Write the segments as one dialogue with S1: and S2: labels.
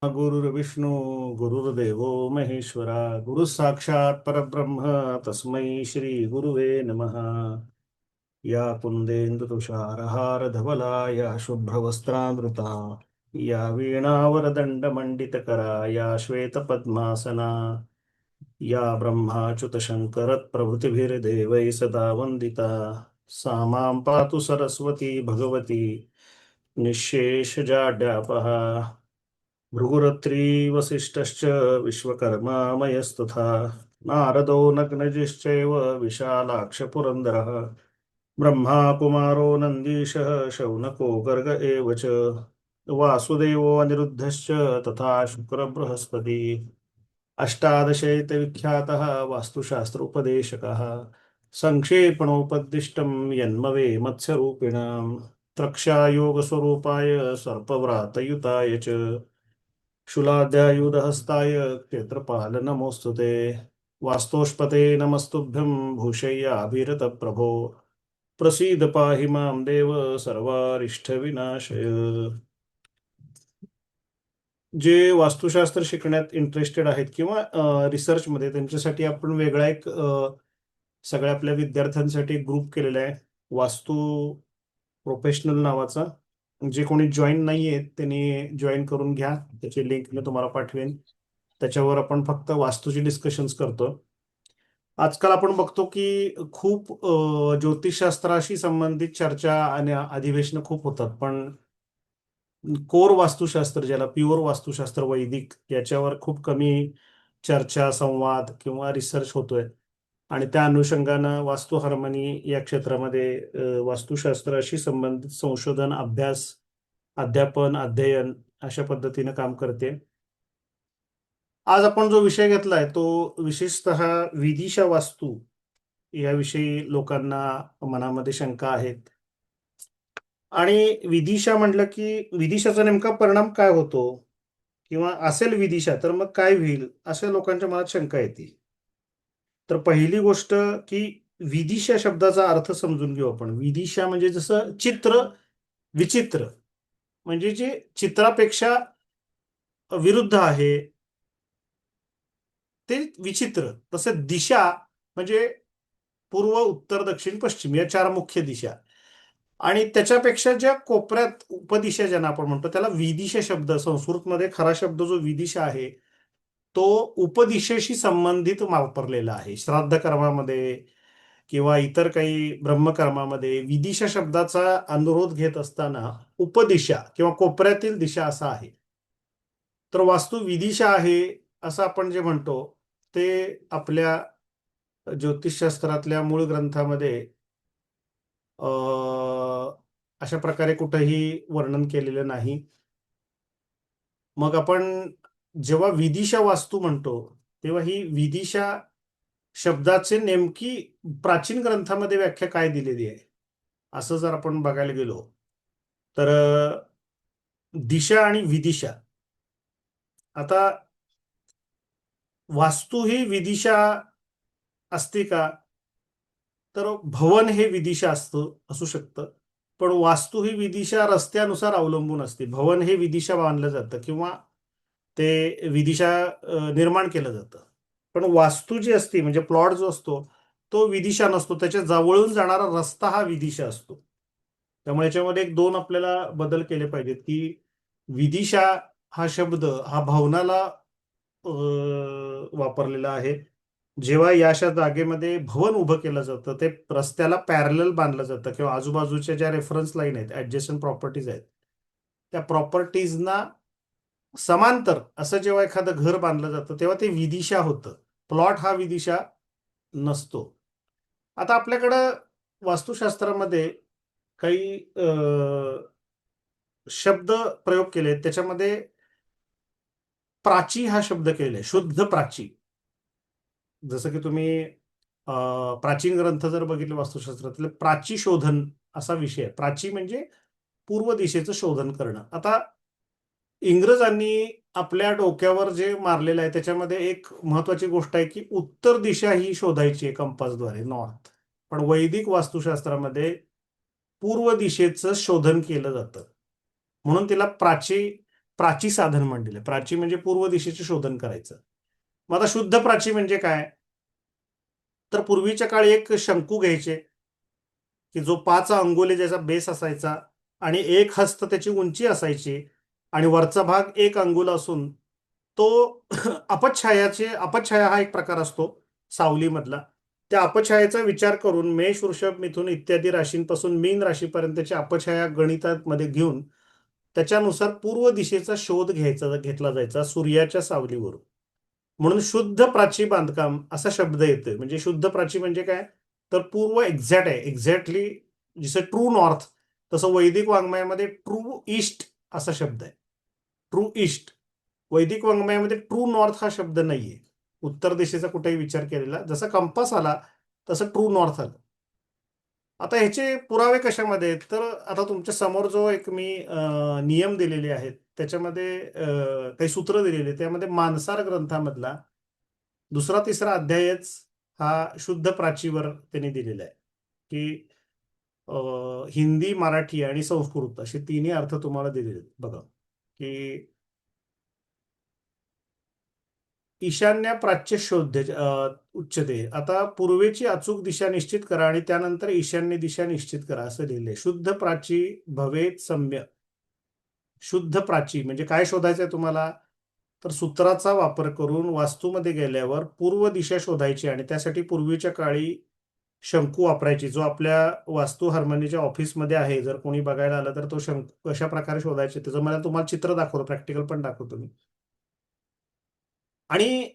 S1: गुरुर्विष्णू गुरुर्देवो महेश्वरा गुरु साक्षात परब्रह्म तस्मै श्री गुरुवे नमः. या कुंदेंदु तुषारहार धवला या शुभ्रवस्त्रामृता या वीणावरदंड मंडितकरा या श्वेतपद्मासना या ब्रह्माच्युत शंकरत् प्रभृतिभिर्देवैः सदा वन्दिता. सा मां पातु सरस्वती भगवती निःशेषजाड्यापहा. भृगुरत्री वसिष्ठश्च विश्वकर्मामयस्तथा नारदो नग्नजिश्चैव विशालाक्षपुरन्दरः ब्रह्मा कुमारो नन्दीशः शौनको गर्ग एव च वासुदेवो अनिरुद्धश्च तथा शुक्रबृहस्पति अष्टादशैतविख्यातः वास्तुशास्त्रोपदेशकः सङ्क्षेपणोपदिष्टं यन्मवे मत्स्यरूपिणां त्रक्षायोगस्वरूपाय सर्पव्रातयुताय च शूलाद्यायुधहस्ताय क्षेत्रपाल नमोऽस्तु ते. वास्तोष्पते नमस्तुभ्यं भूषय्याभिरतप्रभो प्रसीद पाहि मां देव सर्वारिष्टविनाशय. जे वास्तुशास्त्र शिकण्यात इंटरेस्टेड आहेत किंवा रिसर्चमध्ये त्यांच्यासाठी आपण वेगळा एक सगळ्या आपल्या विद्यार्थ्यांसाठी एक ग्रुप केलेला आहे, वास्तू प्रोफेशनल नावाचा. जे कोणी जॉईन नाही आहेत त्यांनी जॉईन करून घ्या. त्याची लिंक मी तुम्हाला पाठवेन. त्याच्यावर आपण फक्त वास्तूची डिस्कशन्स करतो. आजकाल आपण बघतो की खूप ज्योतिषशास्त्राशी संबंधित चर्चा आणि अधिवेशनं खूप होतात, पण कोर वास्तुशास्त्र ज्याला प्युअर वास्तुशास्त्र वैदिक याच्यावर खूप कमी चर्चा संवाद किंवा रिसर्च होतोय. आणि त्या अनुषंगानं वास्तु हार्मनी या क्षेत्रामध्ये वास्तुशास्त्राशी संबंधित संशोधन अभ्यास अध्यापन अध्ययन अशा पद्धतीनं काम करते. आज आपण जो विषय घेतलाय तो विशेषतः विदिशा वास्तू याविषयी लोकांना मनामध्ये शंका आहेत. आणि विदिशा म्हटलं की विदिशाचा नेमका परिणाम काय होतो किंवा असेल विदिशा तर मग काय होईल अशा लोकांच्या मनात शंका येते. तर पहिली गोष्ट की विदिशा शब्दाचा अर्थ समजून घेऊ आपण. विदिशा म्हणजे जसं चित्र विचित्र, म्हणजे जे चित्रापेक्षा विरुद्ध आहे ते विचित्र. तसं दिशा म्हणजे पूर्व उत्तर दक्षिण पश्चिम या चार मुख्य दिशा, आणि त्याच्यापेक्षा ज्या कोपऱ्यात उपदिशा ज्यांना आपण म्हणतो त्याला विदिशा शब्द, संस्कृतमध्ये खरा शब्द जो विदिशा आहे तो उपदिशेशी संबंधित वापरलेला आहे. श्राद्ध कर्मामध्ये किंवा इतर काही ब्रह्मकर्मामध्ये विदिशा शब्दाचा अनुरोध घेत असताना उपदिशा किंवा कोपऱ्यातील दिशा असा आहे. तर वास्तू विदिशा आहे असं आपण जे म्हणतो ते आपल्या ज्योतिषशास्त्रातल्या मूळ ग्रंथामध्ये अशा प्रकारे कुठंही वर्णन केलेलं नाही. मग आपण जेव्हा विदिशा वास्तू म्हणतो तेव्हा ही विदिशा शब्दाचे नेमकी प्राचीन ग्रंथामध्ये व्याख्या काय दिलेली आहे असं जर आपण बघायला गेलो तर दिशा आणि विदिशा. आता वास्तू ही विदिशा असते का, तर भवन हे विदिशा असू शकतं, पण वास्तू ही विदिशा रस्त्यानुसार अवलंबून असते. भवन हे विदिशा बांधलं जातं किंवा ते विदिशा निर्माण केलं जातं, पण वास्तू जी असते म्हणजे प्लॉट जो असतो तो विदिशा नसतो, त्याच्या जवळून जाणारा रस्ता हा विदिशा असतो. त्यामुळे याच्यामध्ये एक दोन आपल्याला बदल केले पाहिजेत की विदिशा हा शब्द हा भवनाला वापरलेला आहे. जेव्हा या अशा जागेमध्ये भवन उभं केलं जातं ते रस्त्याला पॅरलल बांधलं जातं किंवा आजूबाजूच्या ज्या रेफरन्स लाईन आहेत ऍडजस्टंट प्रॉपर्टीज आहेत त्या प्रॉपर्टीजना समांतर असं जेव्हा एखादं घर बांधलं जातं तेव्हा ते विदिशा होतं. प्लॉट हा विदिशा नसतो. आता आपल्याकडं वास्तुशास्त्रामध्ये काही शब्द प्रयोग केले, त्याच्यामध्ये प्राची हा शब्द केलेला आहे, शुद्ध प्राची. जसं की तुम्ही प्राचीन ग्रंथ जर बघितले वास्तुशास्त्रातले प्राची शोधन असा विषय आहे. प्राची म्हणजे पूर्व दिशेचं शोधन करणं. आता इंग्रजांनी आपल्या डोक्यावर जे मारलेलं आहे त्याच्यामध्ये एक महत्वाची गोष्ट आहे की उत्तर दिशा ही शोधायची आहे कंपासद्वारे, नॉर्थ. पण वैदिक वास्तुशास्त्रामध्ये पूर्व दिशेचं शोधन केलं जातं, म्हणून तिला प्राची प्राची साधन म्हणलेलं आहे. प्राची म्हणजे पूर्व दिशेचे शोधन करायचं. मग आता शुद्ध प्राची म्हणजे काय? तर पूर्वीच्या काळी एक शंकू घ्यायचे की जो 5 अंगुले ज्याचा बेस असायचा आणि 1 हस्त त्याची उंची असायची आणि वरचा भाग 1 अंगुल असून तो अपछाया हा एक प्रकार असतो सावलीमधला. त्या अपछायेचा विचार करून मेष, वृषभ, मिथुन इत्यादी राशींपासून मीन राशीपर्यंतची अपछाया गणितामध्ये घेऊन त्याच्यानुसार पूर्व दिशेचा शोध घेतला जायचा सूर्याच्या सावलीवरून. म्हणून शुद्ध प्राची बांधकाम असा शब्द येतोय. म्हणजे शुद्ध प्राची म्हणजे काय? तर पूर्व एक्झॅक्ट आहे. एक्झॅक्टली जसं ट्रू नॉर्थ, तसं वैदिक वाङ्मयामध्ये ट्रू ईस्ट असा शब्द आहे. True east. वैदिक वाङ्मयामध्ये ट्रू नॉर्थ हा शब्द नाहीये. उत्तर दिशेचा कुठेही विचार केलेला. जसा कंपास आला तसं ट्रू नॉर्थ आलं. आता ह्याचे पुरावे कशामध्ये आहेत? तर आता तुमच्या समोर जो एक मी नियम दिलेले आहेत त्याच्यामध्ये काही सूत्र दिलेले, त्यामध्ये मानसार ग्रंथामधला 2रा-3रा अध्यायच हा शुद्ध प्राचीवर त्यांनी दिलेला आहे की हिंदी, मराठी आणि संस्कृत असे तिन्ही अर्थ तुम्हाला दिलेले आहेत. बघा की ईशान्य प्राच्य शोध्य उच्चते. आता पूर्वेची अचूक दिशा निश्चित करा आणि त्यानंतर ईशान्य दिशा निश्चित करा असं लिहिलंय. शुद्ध प्राची भवेत सम्य. शुद्ध प्राची म्हणजे काय शोधायचंय तुम्हाला? तर सूत्राचा वापर करून वास्तूमध्ये गेल्यावर पूर्व दिशा शोधायची आणि त्यासाठी पूर्वीच्या काळी शंकू वापरायची. जो आपल्या वास्तू हार्मनीच्या ऑफिसमध्ये आहे, जर कोणी बघायला आलं तर तो शंकू कशा प्रकारे शोधायचे त्याचं मला तुम्हाला चित्र दाखवतो, प्रॅक्टिकल पण दाखवतो मी. आणि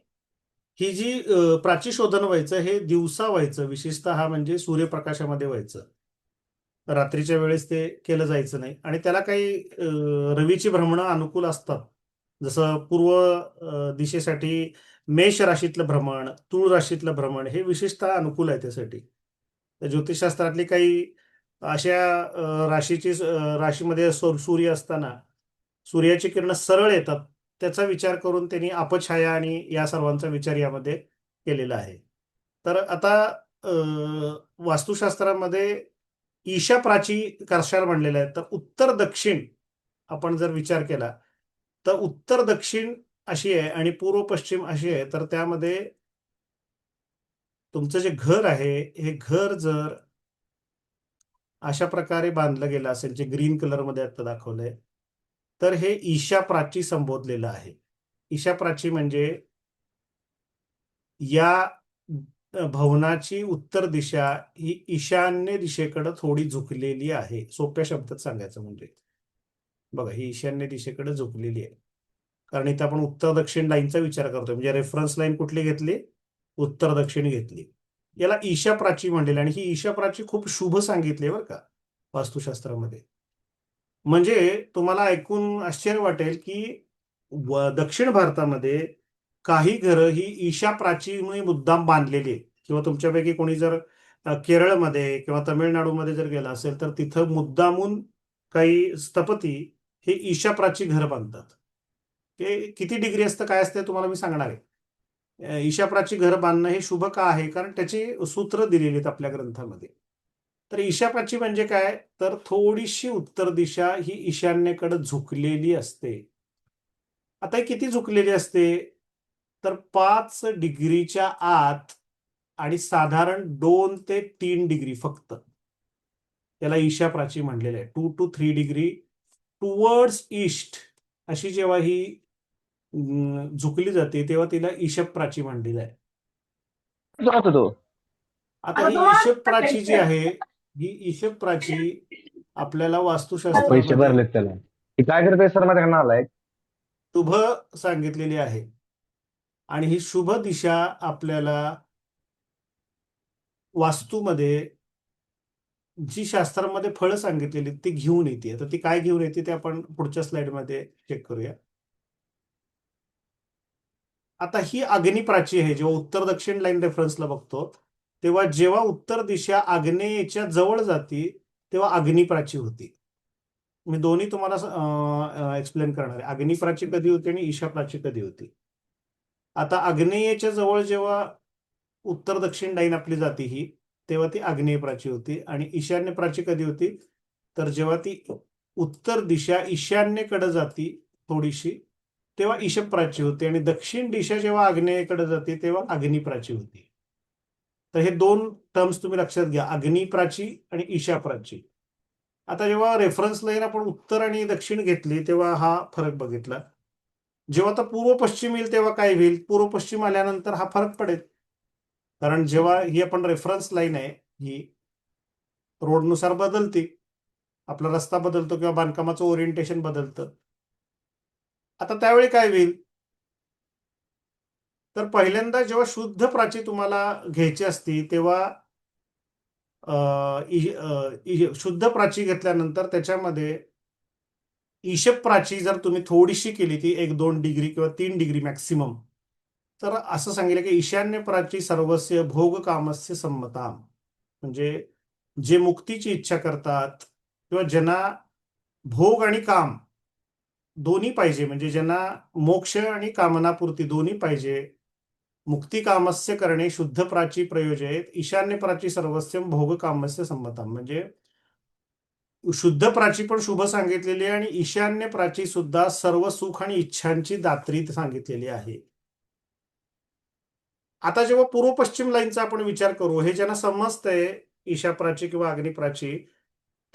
S1: ही जी प्राची शोधन व्हायचं हे दिवसा व्हायचं, विशेषतः म्हणजे सूर्यप्रकाशामध्ये व्हायचं. रात्रीच्या वेळेस ते केलं जायचं नाही आणि त्याला काही रवीची भ्रमणं अनुकूल असतात. जसं पूर्व दिशेसाठी मेष राशीतलं भ्रमण, तूळ राशीतलं भ्रमण हे विशेषतः अनुकूल आहे त्यासाठी. तर ज्योतिषशास्त्रातली काही अशा राशीमध्ये सूर्य असताना सूर्याची किरणं सरळ येतात. त्याचा विचार करून त्यांनी अपछाया आणि या सर्वांचा विचार यामध्ये केलेला आहे. तर आता वास्तुशास्त्रामध्ये ईशा प्राची कशाला म्हणलेलं आहे? तर उत्तर दक्षिण आपण जर विचार केला तर उत्तर दक्षिण अशी आहे आणि पूर्व पश्चिम अशी आहे. तर त्यामध्ये तुमचं जे घर आहे हे घर जर अशा प्रकारे बांधलं गेलं असेल, जे ग्रीन कलरमध्ये आता दाखवलंय, तर हे ईशा प्राची संबोधलेलं आहे. ईशा प्राची म्हणजे या भवनाची उत्तर दिशा ही ईशान्य दिशेकडे थोडी झुकलेली आहे. सोप्या शब्दात सांगायचं म्हणजे बघा, ही ईशान्य दिशेकडे झुकलेली आहे. कारण इथं आपण उत्तर दक्षिण लाईनचा विचार करतोय. म्हणजे रेफरन्स लाईन कुठली घेतली? उत्तर दक्षिण घेतली. याला ईशा प्राची म्हणलेली आणि ही ईशा प्राची खूप शुभ सांगितली बरं का वास्तुशास्त्रामध्ये. म्हणजे तुम्हाला ऐकून आश्चर्य वाटेल की दक्षिण भारतामध्ये काही घरं ही ईशा प्राचीमुळे मुद्दाम बांधलेली आहेत. किंवा तुमच्यापैकी कोणी जर केरळमध्ये किंवा तामिळनाडूमध्ये जर गेला असेल तर तिथं मुद्दामून काही स्थपती हे ईशा प्राची घर बांधतात. ते किती डिग्री असतं काय असतं तुम्हाला मी सांगणार आहे. ईशा प्राची घर बांधणं हे शुभ का आहे? कारण त्याची सूत्र दिलेली आहेत आपल्या ग्रंथामध्ये. तर ईशा प्राची म्हणजे काय? तर थोडीशी उत्तर दिशा ही ईशान्येकडे झुकलेली असते. आता ही किती झुकलेली असते? तर 5 डिग्रीच्या आत आणि साधारण 2 ते 3 डिग्री फक्त. त्याला ईशा प्राची म्हणलेलं आहे. 2 to 3 डिग्री टुवर्ड्स ईस्ट अशी जेव्हा ही झुकली जाते तेव्हा तिला ईशप प्राची म्हणलेलं आहे.
S2: जातो तो.
S1: आता ही ईशप प्राची जी आहे, ही ईशप प्राची आपल्याला
S2: पैसे
S1: वास्तुशास्त्रामध्ये
S2: भरलेत त्याला. ती काय करतोय सर माझ्या नालायक.
S1: शुभ सांगितलेली आहे आणि ही शुभ दिशा आपल्याला वास्तूमध्ये जी शास्त्रामध्ये फळं सांगितलेली ती घेऊन येते. तर ती काय घेऊन येते ते आपण पुढच्या स्लाइडमध्ये चेक करूया. आता ही अग्नी प्राची आहे. जेव्हा उत्तर दक्षिण लाईन रेफरन्सला बघतो तेव्हा जेव्हा उत्तर दिशा आग्नेयेच्या जवळ जाती तेव्हा अग्नी प्राची होती. मी दोन्ही तुम्हाला एक्सप्लेन करणार आहे. अग्नी प्राची कधी होती आणि ईशा प्राची कधी होती. आता आग्नेयेच्या जवळ जेव्हा उत्तर दक्षिण लाईन आपली जाती ही तेव्हा ती आग्नेय प्राची होती आणि ईशान्य प्राची कधी होती? तर जेव्हा ती उत्तर दिशा ईशान्येकडे जाती थोडीशी, तेव्हा ईशान प्राची होते, आणि दक्षिण दिशा जेव्हा आग्नेयेकडे जाते तेव्हा अग्नी प्राची होती. तर हे दोन टर्म्स तुम्ही लक्षात घ्या, अग्नी प्राची आणि ईशा प्राची. आता जेव्हा रेफरन्स लाईन आपण उत्तर आणि दक्षिण घेतली तेव्हा हा फरक बघितला. जेव्हा आता पूर्व पश्चिम येईल तेव्हा काय होईल, पूर्व पश्चिम आल्यानंतर हा फरक पडेल. कारण जेव्हा ही आपण रेफरन्स लाईन आहे, ही रोडनुसार बदलते, आपला रस्ता बदलतो किंवा बांधकामाचं ओरिएंटेशन बदलतं. आता त्यावेळी काय होईल, तर पहिल्यांदा जेव्हा शुद्ध प्राची तुम्हाला घ्यायची असती तेव्हा शुद्ध प्राची घेतल्यानंतर त्याच्यामध्ये ईशप प्राची जर तुम्ही थोडीशी केली, ती 1-2 डिग्री किंवा 3 डिग्री मॅक्सिमम, तर असं सांगितलं की ईशान्य प्राची सर्वस्य भोग कामस्य संमता, म्हणजे जे मुक्तीची इच्छा करतात किंवा ज्यांना भोग आणि काम दोन्ही पाहिजे, म्हणजे ज्यांना मोक्ष आणि कामनापूर्ती दोन्ही पाहिजे, मुक्ती कामस्य करणे शुद्ध प्राची प्रयोजयेत ईशान्य प्राची सर्वस्व भोग कामस्य संमता, म्हणजे शुद्ध प्राची पण शुभ सांगितलेली आहे आणि ईशान्य प्राची सुद्धा सर्व सुख आणि इच्छांची दात्री सांगितलेली आहे. आता जेव्हा पूर्व पश्चिम लाईनचा आपण विचार करू, हे ज्यांना समजतंय ईशा प्राची किंवा अग्नी प्राची,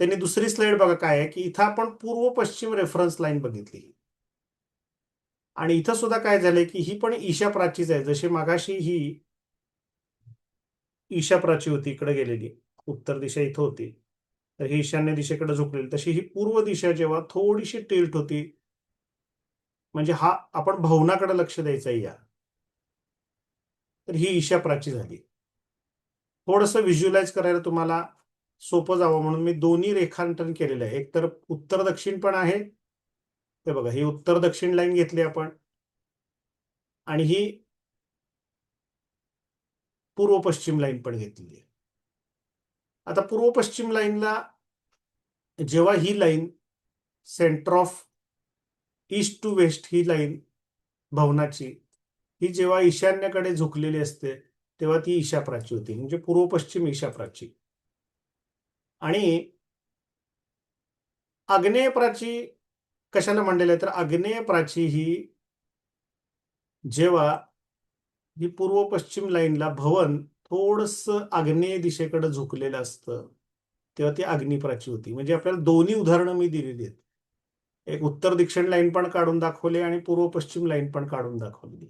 S1: त्यांनी दुसरी स्लाइड बघा काय आहे, की इथं आपण पूर्व पश्चिम रेफरन्स लाईन बघितली, आणि इथं सुद्धा काय झालंय की ही पण ईशा प्राचीच आहे. जशी मागाशी ही ईशा प्राची होती इकडे गेलेली, उत्तर दिशा इथं होती, तर ही ईशान्य दिशेकडे झुकलेली, तशी ही पूर्व दिशा जेव्हा थोडीशी टिल्ट होती, म्हणजे हा आपण भवनाकडे लक्ष द्यायचं आहे या, तर ही ईशा प्राची झाली. थोडंसं व्हिज्युअलाइज करायला तुम्हाला सोपं जावं म्हणून मी दोन्ही रेखांकन केलेलं आहे. एक तर उत्तर दक्षिण पण आहे, ते बघा, ही उत्तर दक्षिण लाईन घेतली आपण, आणि ही पूर्व पश्चिम लाईन पण घेतलेली आहे. आता पूर्व पश्चिम लाईनला जेव्हा ही line centre of east to west, ही लाईन भवनाची, ही जेव्हा ईशान्येकडे झुकलेली असते तेव्हा ती ईशा प्राची होती, म्हणजे पूर्व पश्चिम ईशा प्राची. आणि आग्नेय प्राची कशाला म्हणलेलं आहे, तर आग्नेय प्राची ही जेव्हा ही पूर्व पश्चिम लाईनला भवन थोडस आग्नेय दिशेकडे झुकलेलं असतं तेव्हा ती अग्निप्राची होती. म्हणजे आपल्याला दोन्ही उदाहरणं मी दिलेली आहेत, एक उत्तर दक्षिण लाईन पण काढून दाखवली आणि पूर्व पश्चिम लाईन पण काढून दाखवली.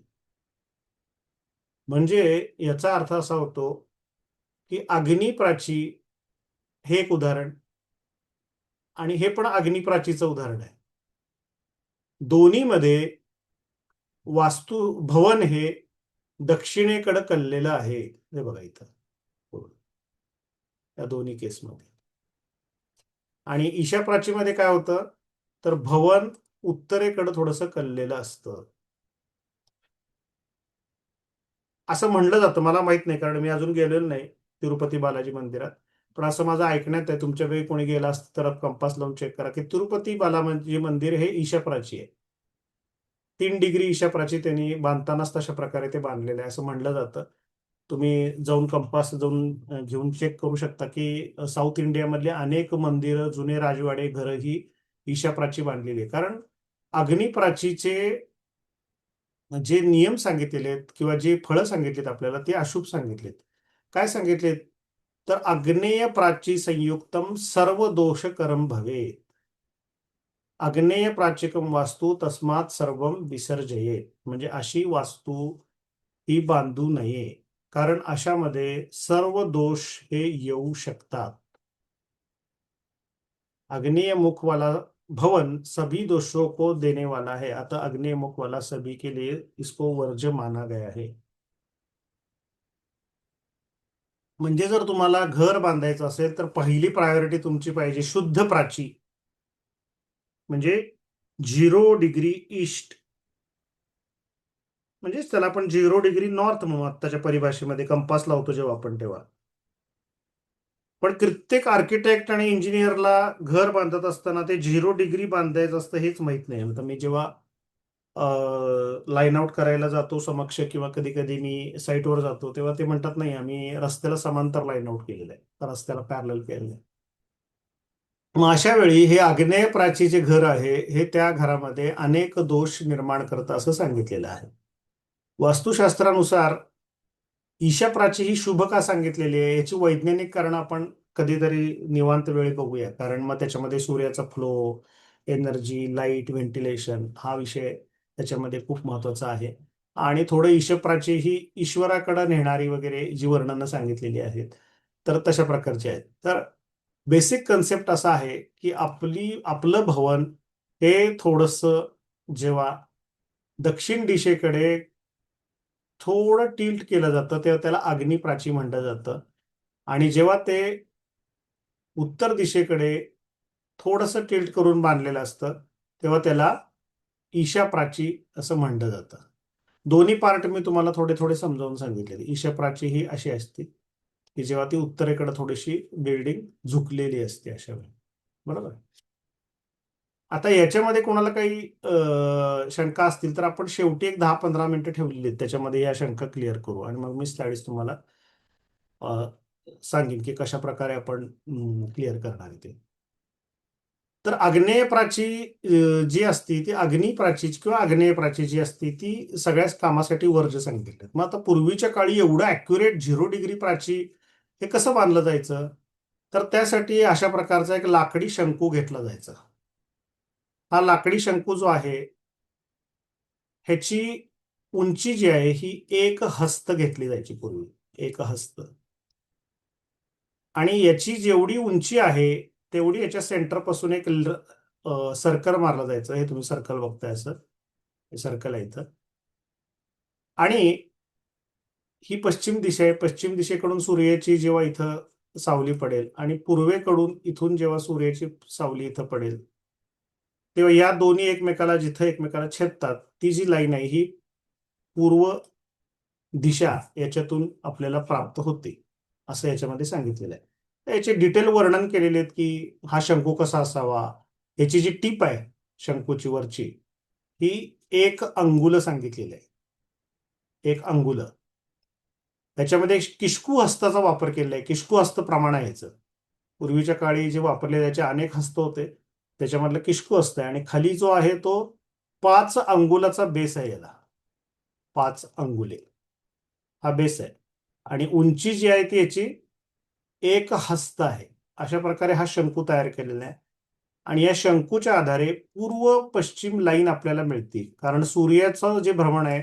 S1: म्हणजे याचा अर्थ असा होतो की अग्निप्राची हे एक उदाहरण, आणि हे पण अग्निप्राचीचं उदाहरण आहे. दोन्हीमध्ये वास्तू भवन हे दक्षिणेकडे कललेलं आहे, हे बघा इथं या दोन्ही केसमध्ये. आणि ईशा प्राचीमध्ये काय होतं, तर भवन उत्तरेकडे थोडंसं कललेलं असतं, असं म्हणलं जातं. मला माहित नाही कारण मी अजून गेलेलो नाही तिरुपती बालाजी मंदिरात, पण असं माझं ऐकण्यात आहे. तुमच्या वेळी कोणी गेला असतं तर कंपास लावून चेक करा की तिरुपती बालाजी मंदिर हे ईशा प्राची आहे. 3 डिग्री ईशा प्राची त्यांनी बांधतानाच तशा प्रकारे ते बांधलेलं आहे असं म्हणलं जातं. तुम्ही जाऊन कंपास जाऊन घेऊन चेक करू शकता की साऊथ इंडियामधले अनेक मंदिरं, जुने राजवाडे, घरं ही ईशा प्राची बांधलेली आहे. कारण अग्निप्राचीचे जे नियम सांगितलेले आहेत किंवा जे फळं सांगितलेत आपल्याला ते अशुभ सांगितलेत. काय सांगितलेत, तर आग्नेय प्राची संयुक्तम सर्व दोष करम भवे, आग्नेय प्राचिकम वास्तू तस्मात सर्वम विसर्जयेत, म्हणजे अशी वास्तू ही बांधू नये कारण अशामध्ये सर्व दोष हे येऊ शकतात. अग्नेय मुख वाला भवन सभी दोषों को देने वाला है, अतः अग्नेय मुख वाला सभी के लिए इसको वर्ज्य माना गया है. म्हणजे जर तुम्हाला घर बांधायचं असेल तर पहिली प्रायोरिटी तुमची पाहिजे शुद्ध प्राची, म्हणजे 0 डिग्री ईस्ट, म्हणजे त्याला आपण 0 डिग्री नॉर्थ म्हणू आत्ताच्या परिभाषेमध्ये कंपास लावतो जेव्हा आपण तेव्हा. पण प्रत्येक आर्किटेक्ट आणि इंजिनियरला घर बांधत असताना ते 0 डिग्री बांधायचं असतं हेच माहित नाही. आता मी जेव्हा लाईन आउट करायला जातो समक्ष किंवा कधी कधी मी साईटवर जातो तेव्हा ते म्हणतात नाही आम्ही रस्त्याला समांतर लाईन आउट केलेलं आहे, रस्त्याला पॅरलल केलेलं आहे. मग अशा वेळी हे आग्नेय प्राची जे घर आहे हे त्या घरामध्ये अनेक दोष निर्माण करतं असं सांगितलेलं आहे. वास्तुशास्त्रानुसार ईशाप्राची ही शुभ का सांगितलेली आहे याची वैज्ञानिक कारण आपण कधीतरी निवांत वेळी बघूया, कारण मग त्याच्यामध्ये सूर्याचा फ्लो, एनर्जी, लाईट, व्हेंटिलेशन हा विषय त्याच्यामध्ये खूप महत्वाचा आहे. आणि थोडं ईशप्राची ही ईश्वराकडे नेणारी वगैरे जी वर्णनं सांगितलेली आहेत तर तशा प्रकारची आहेत. तर बेसिक कन्सेप्ट असा आहे की आपलं भवन हे थोडंसं जेव्हा दक्षिण दिशेकडे थोडं टिल्ट केलं जातं तेव्हा त्याला अग्नी प्राची म्हटलं जातं. आणि जेव्हा ते उत्तर दिशेकडे थोडंसं टिल्ट करून बांधलेलं असतं तेव्हा त्याला ईशा प्राची असं म्हटलं जातं. दोन्ही पार्ट मी तुम्हाला थोडे थोडे समजावून सांगितले. ईशा प्राची ही अशी असते की जेव्हा ती उत्तरेकडे थोडीशी बिल्डिंग झुकलेली असते अशा वेळी. बरोबर. आता याच्यामध्ये कोणाला काही शंका असतील तर आपण शेवटी एक 10-15 मिनिटं ठेवलेली आहेत त्याच्यामध्ये या शंका क्लिअर करू आणि मग मी स्लाइड्स तुम्हाला अ, सांगेन की कशा प्रकारे आपण क्लिअर करणार आहे ते. तर आग्नेय प्राची जी असती ती अग्नी प्राची किंवा आग्नेय प्राची जी असती ती सगळ्याच कामासाठी वर्ज्य सांगितले. मग आता पूर्वीच्या काळी एवढं ॲक्युरेट 0 डिग्री प्राची हे कसं बांधलं जायचं, तर त्यासाठी अशा प्रकारचा एक लाकडी शंकू घेतला जायचा. हा लाकडी शंकू जो आहे ह्याची उंची जी आहे ही 1 हस्त घेतली जायची पूर्वी. 1 हस्त. आणि याची जेवढी उंची आहे तेवढी याच्या सेंटर पासून एक सर्कल मारलं जायचं. हे तुम्ही सर्कल बघताय असं, हे सर्कल आहे इथं. आणि ही पश्चिम दिशा आहे. पश्चिम दिशेकडून सूर्याची जेव्हा इथं सावली पडेल आणि पूर्वेकडून इथून जेव्हा सूर्याची सावली इथं पडेल तेव्हा या दोन्ही एकमेकाला जिथं एकमेकाला छेदतात ती जी लाईन आहे ही पूर्व दिशा याच्यातून आपल्याला प्राप्त होते असं याच्यामध्ये सांगितलेलं आहे. तर याचे डिटेल वर्णन केलेले आहेत की हा शंकू कसा असावा. याची जी टीप आहे शंकूची वरची ही 1 अंगुल सांगितलेली आहे. 1 अंगुल. त्याच्यामध्ये किशकू हस्ताचा वापर केलेला आहे. किशकू हस्त प्रमाण आहे याचं. पूर्वीच्या काळी जे वापरले त्याचे अनेक हस्त होते त्याच्यामधलं किशकू हस्त आहे आणि खाली जो आहे तो 5 अंगुलाचा बेस आहे याला. 5 अंगुले हा बेस आहे आणि उंची जी आहे ती याची 1 हस्त आहे. अशा प्रकारे हा शंकू तयार केलेला आहे. आणि या शंकूच्या आधारे पूर्व पश्चिम लाईन आपल्याला मिळते, कारण सूर्याचं जे भ्रमण आहे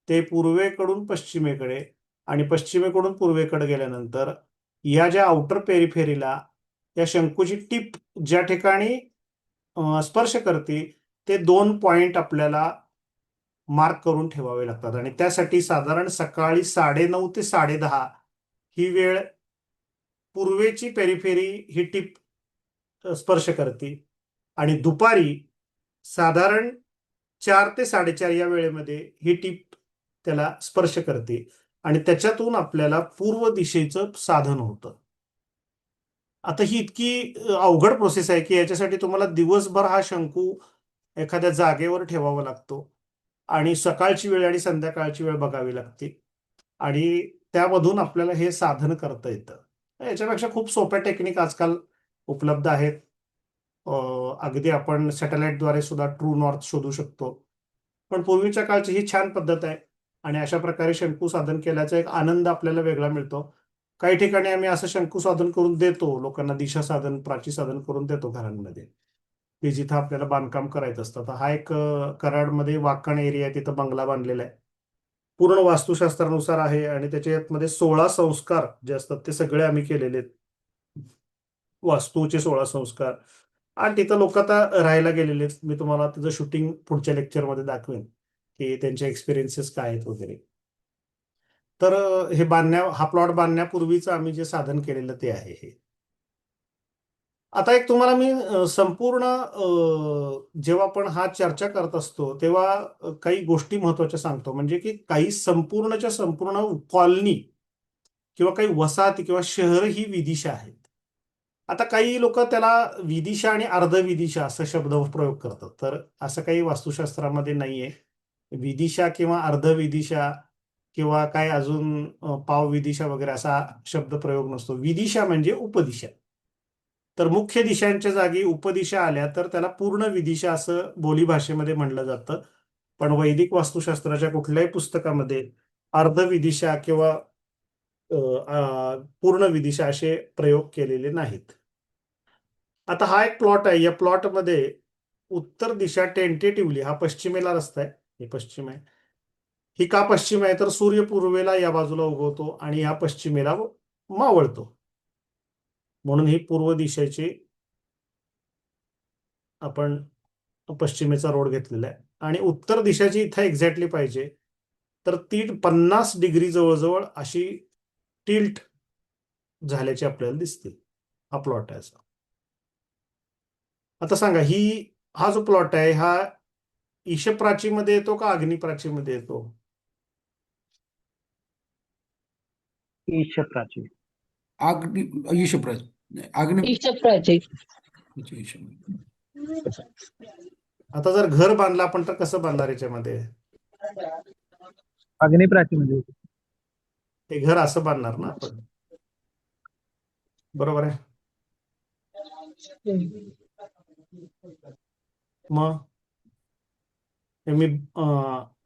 S1: ते पूर्वेकडून पश्चिमेकडे आणि पश्चिमेकडून पूर्वेकडे गेल्यानंतर या ज्या आउटर पेरिफेरीला या शंकूची टीप ज्या ठिकाणी स्पर्श करते ते 2 पॉइंट आपल्याला मार्क करून ठेवावे लागतात आणि त्यासाठी साधारण सकाळी 9:30 ते 10:30 ही वेळ पूर्वेची पेरिफेरी ही टीप स्पर्श करते आणि दुपारी साधारण 4 ते 4:30 या वेळेमध्ये ही टीप त्याला स्पर्श करते आणि त्याच्यातून आपल्याला पूर्व दिशेचं साधन होतं. आता ही इतकी अवघड प्रोसेस आहे की याच्यासाठी तुम्हाला दिवसभर हा शंकू एखाद्या जागेवर ठेवावा लागतो आणि सकाळची वेळ आणि संध्याकाळची वेळ बघावी लागते आणि त्यामधून आपल्याला हे साधन करता येतं. याच्यापेक्षा खूप सोप्या टेक्निक आजकाल उपलब्ध आहेत. अगदी आपण सॅटेलाइटद्वारे सुद्धा ट्रू नॉर्थ शोधू शकतो. पण पूर्वीच्या काळची ही छान पद्धत आहे आणि अशा प्रकारे शंकू साधन केल्याचा एक आनंद आपल्याला वेगळा मिळतो. काही ठिकाणी आम्ही असं शंकू साधन करून देतो लोकांना, दिशा साधन, प्राची साधन करून देतो घरांमध्ये की जिथं आपल्याला बांधकाम करायचं असतं. तर हा एक कराडमध्ये वाकण एरिया आहे, तिथं बंगला बांधलेला आहे. पूर्ण वास्तुशास्त्रानुसार आहे आणि त्याच्यामध्ये 16 संस्कार जे असतात ते सगळे आम्ही केलेले आहेत. वास्तूचे 16 संस्कार आणि तिथं लोक आता राहायला गेलेले आहेत. मी तुम्हाला त्याचं शूटिंग पुढच्या लेक्चरमध्ये दाखवेन की त्यांचे एक्सपिरियन्सेस काय आहेत वगैरे. तर हा प्लॉट बांधण्यापूर्वीच आम्ही जे साधन केलेलं ते आहे हे. आता एक तुम्हाला मी संपूर्ण जेव्हा आपण हा चर्चा करत असतो तेव्हा काही गोष्टी महत्वाच्या सांगतो, म्हणजे की काही संपूर्णच्या संपूर्ण कॉलनी किंवा काही वसाहती किंवा शहर ही विदिशा आहेत. आता काही लोक त्याला विदिशा आणि अर्धविदिशा असा शब्द प्रयोग करतात, तर असं काही वास्तुशास्त्रामध्ये नाहीये. विदिशा किंवा अर्धविदिशा किंवा काय अजून पाव विदिशा वगैरे असा शब्द प्रयोग नसतो. विदिशा म्हणजे उपदिशा. तर मुख्य दिशांच्या जागी उपदिशा आल्या तर त्याला पूर्ण विदिशा असं बोलीभाषेमध्ये म्हणलं जातं. पण वैदिक वास्तुशास्त्राच्या कुठल्याही पुस्तकामध्ये अर्धविदिशा किंवा पूर्ण विदिशा असे प्रयोग केलेले नाहीत. आता हा एक प्लॉट आहे. या प्लॉटमध्ये उत्तर दिशा टेंटेटिव्हली, हा पश्चिमेला रस्ता आहे, हे पश्चिम आहे. ही का पश्चिम आहे तर सूर्य पूर्वेला या बाजूला उगवतो आणि या पश्चिमेला मावळतो, म्हणून ही पूर्व दिशेची आपण पश्चिमेचा रोड घेतलेला आहे. आणि उत्तर दिशाची इथं एक्झॅक्टली पाहिजे तर ती 50 डिग्री जवळजवळ अशी टिल्ट झाल्याची आपल्याला दिसते. हा प्लॉट आहे असा. आता सांगा, हा जो प्लॉट आहे हा ईशप्राचीमध्ये येतो का अग्निप्राचीमध्ये येतो?
S2: ईश प्राची.
S3: अग्नि ईशप्राच अग्नि
S4: ईशप्राची.
S3: ईश.
S1: आता जर घर बांधलं आपण तर कसं बांधणार याच्यामध्ये?
S2: अग्नी प्राची म्हणजे
S1: हे घर असं बांधणार ना आपण, बरोबर आहे? मग हे मी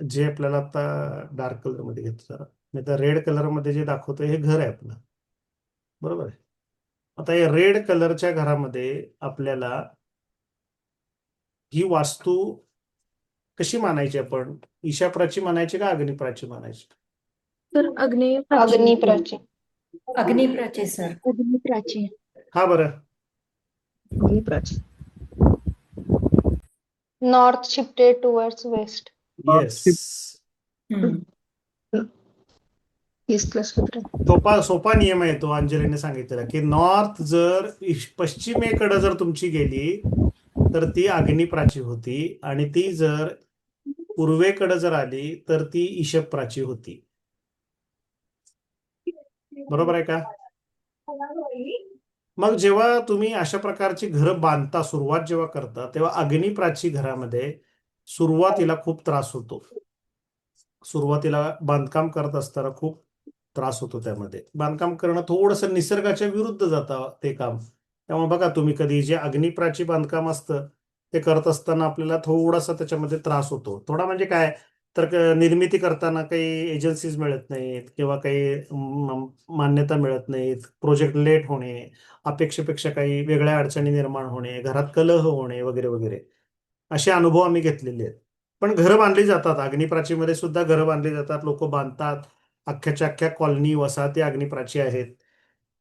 S1: जे आपल्याला आता डार्क कलर मध्ये घेतो जरा, नाही तर रेड कलर मध्ये जे दाखवतोय हे घर आहे आपलं, बरोबर आहे? आता या रेड कलरच्या घरामध्ये आपल्याला ही वास्तू कशी मानायची? आपण ईशाप्राची मानायची का अग्निप्राची मानायची?
S5: तर
S4: अग्निप्राची.
S5: अग्निप्राची सर.
S6: अग्निप्राची.
S1: हा बरं,
S4: north shifted towards waste.
S1: Yes. सोपा नियम आहे तो, अंजलीने सांगितलेला की नॉर्थ जर पश्चिमेकडे जर तुमची गेली तर ती अग्निप्राची होती आणि ती जर पूर्वेकडे जर आली तर ती ईशप्राची होती. बरोबर आहे का? मग जेव्हा तुम्ही अशा प्रकारची घरं बांधता, सुरुवात जेव्हा करता, तेव्हा अग्निप्राची घरामध्ये सुरुवातीला खूप त्रास होतो. सुरुवातीला बांधकाम करत असताना खूप त्रास होतो. त्यामध्ये बांधकाम करणं थोडंसं निसर्गाच्या विरुद्ध जातं ते काम. त्यामुळे बघा, तुम्ही कधी जे अग्निप्राची बांधकाम असतं ते करत असताना आपल्याला थोडासा त्याच्यामध्ये त्रास होतो. थोडा म्हणजे काय तर निर्मिती करताना काही एजन्सीज मिळत नाहीत किंवा काही मान्यता मिळत नाहीत, प्रोजेक्ट लेट होणे, अपेक्षेपेक्षा काही वेगळ्या अडचणी निर्माण होणे, घरात कलह होणे वगैरे वगैरे असे अनुभव आम्ही घेतलेले आहेत. पण घरं बांधली जातात, अग्निप्राचीमध्ये सुद्धा घरं बांधली जातात, लोक बांधतात. अख्ख्याच्या अख्ख्या कॉलनी वसाहती अग्निप्राची आहेत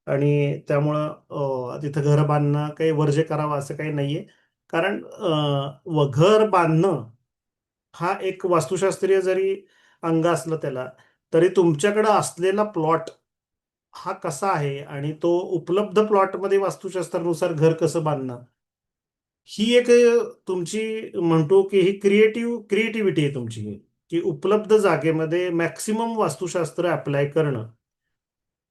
S1: आणि त्यामुळं तिथं घरं बांधणं काही वर्ज्य करावं असं काही नाहीये. कारण घर बांधणं हा एक वास्तुशास्त्रीय जरी अंग असलं त्याला, तरी तुमच्याकडे असलेला प्लॉट हा कसा आहे आणि तो उपलब्ध प्लॉटमध्ये वास्तुशास्त्रानुसार घर कसं बांधणं, ही एक तुमची म्हणतो की ही क्रिएटिव्हिटी आहे तुमची, की उपलब्ध जागेमध्ये मॅक्सिमम वास्तुशास्त्र अप्लाय करणं.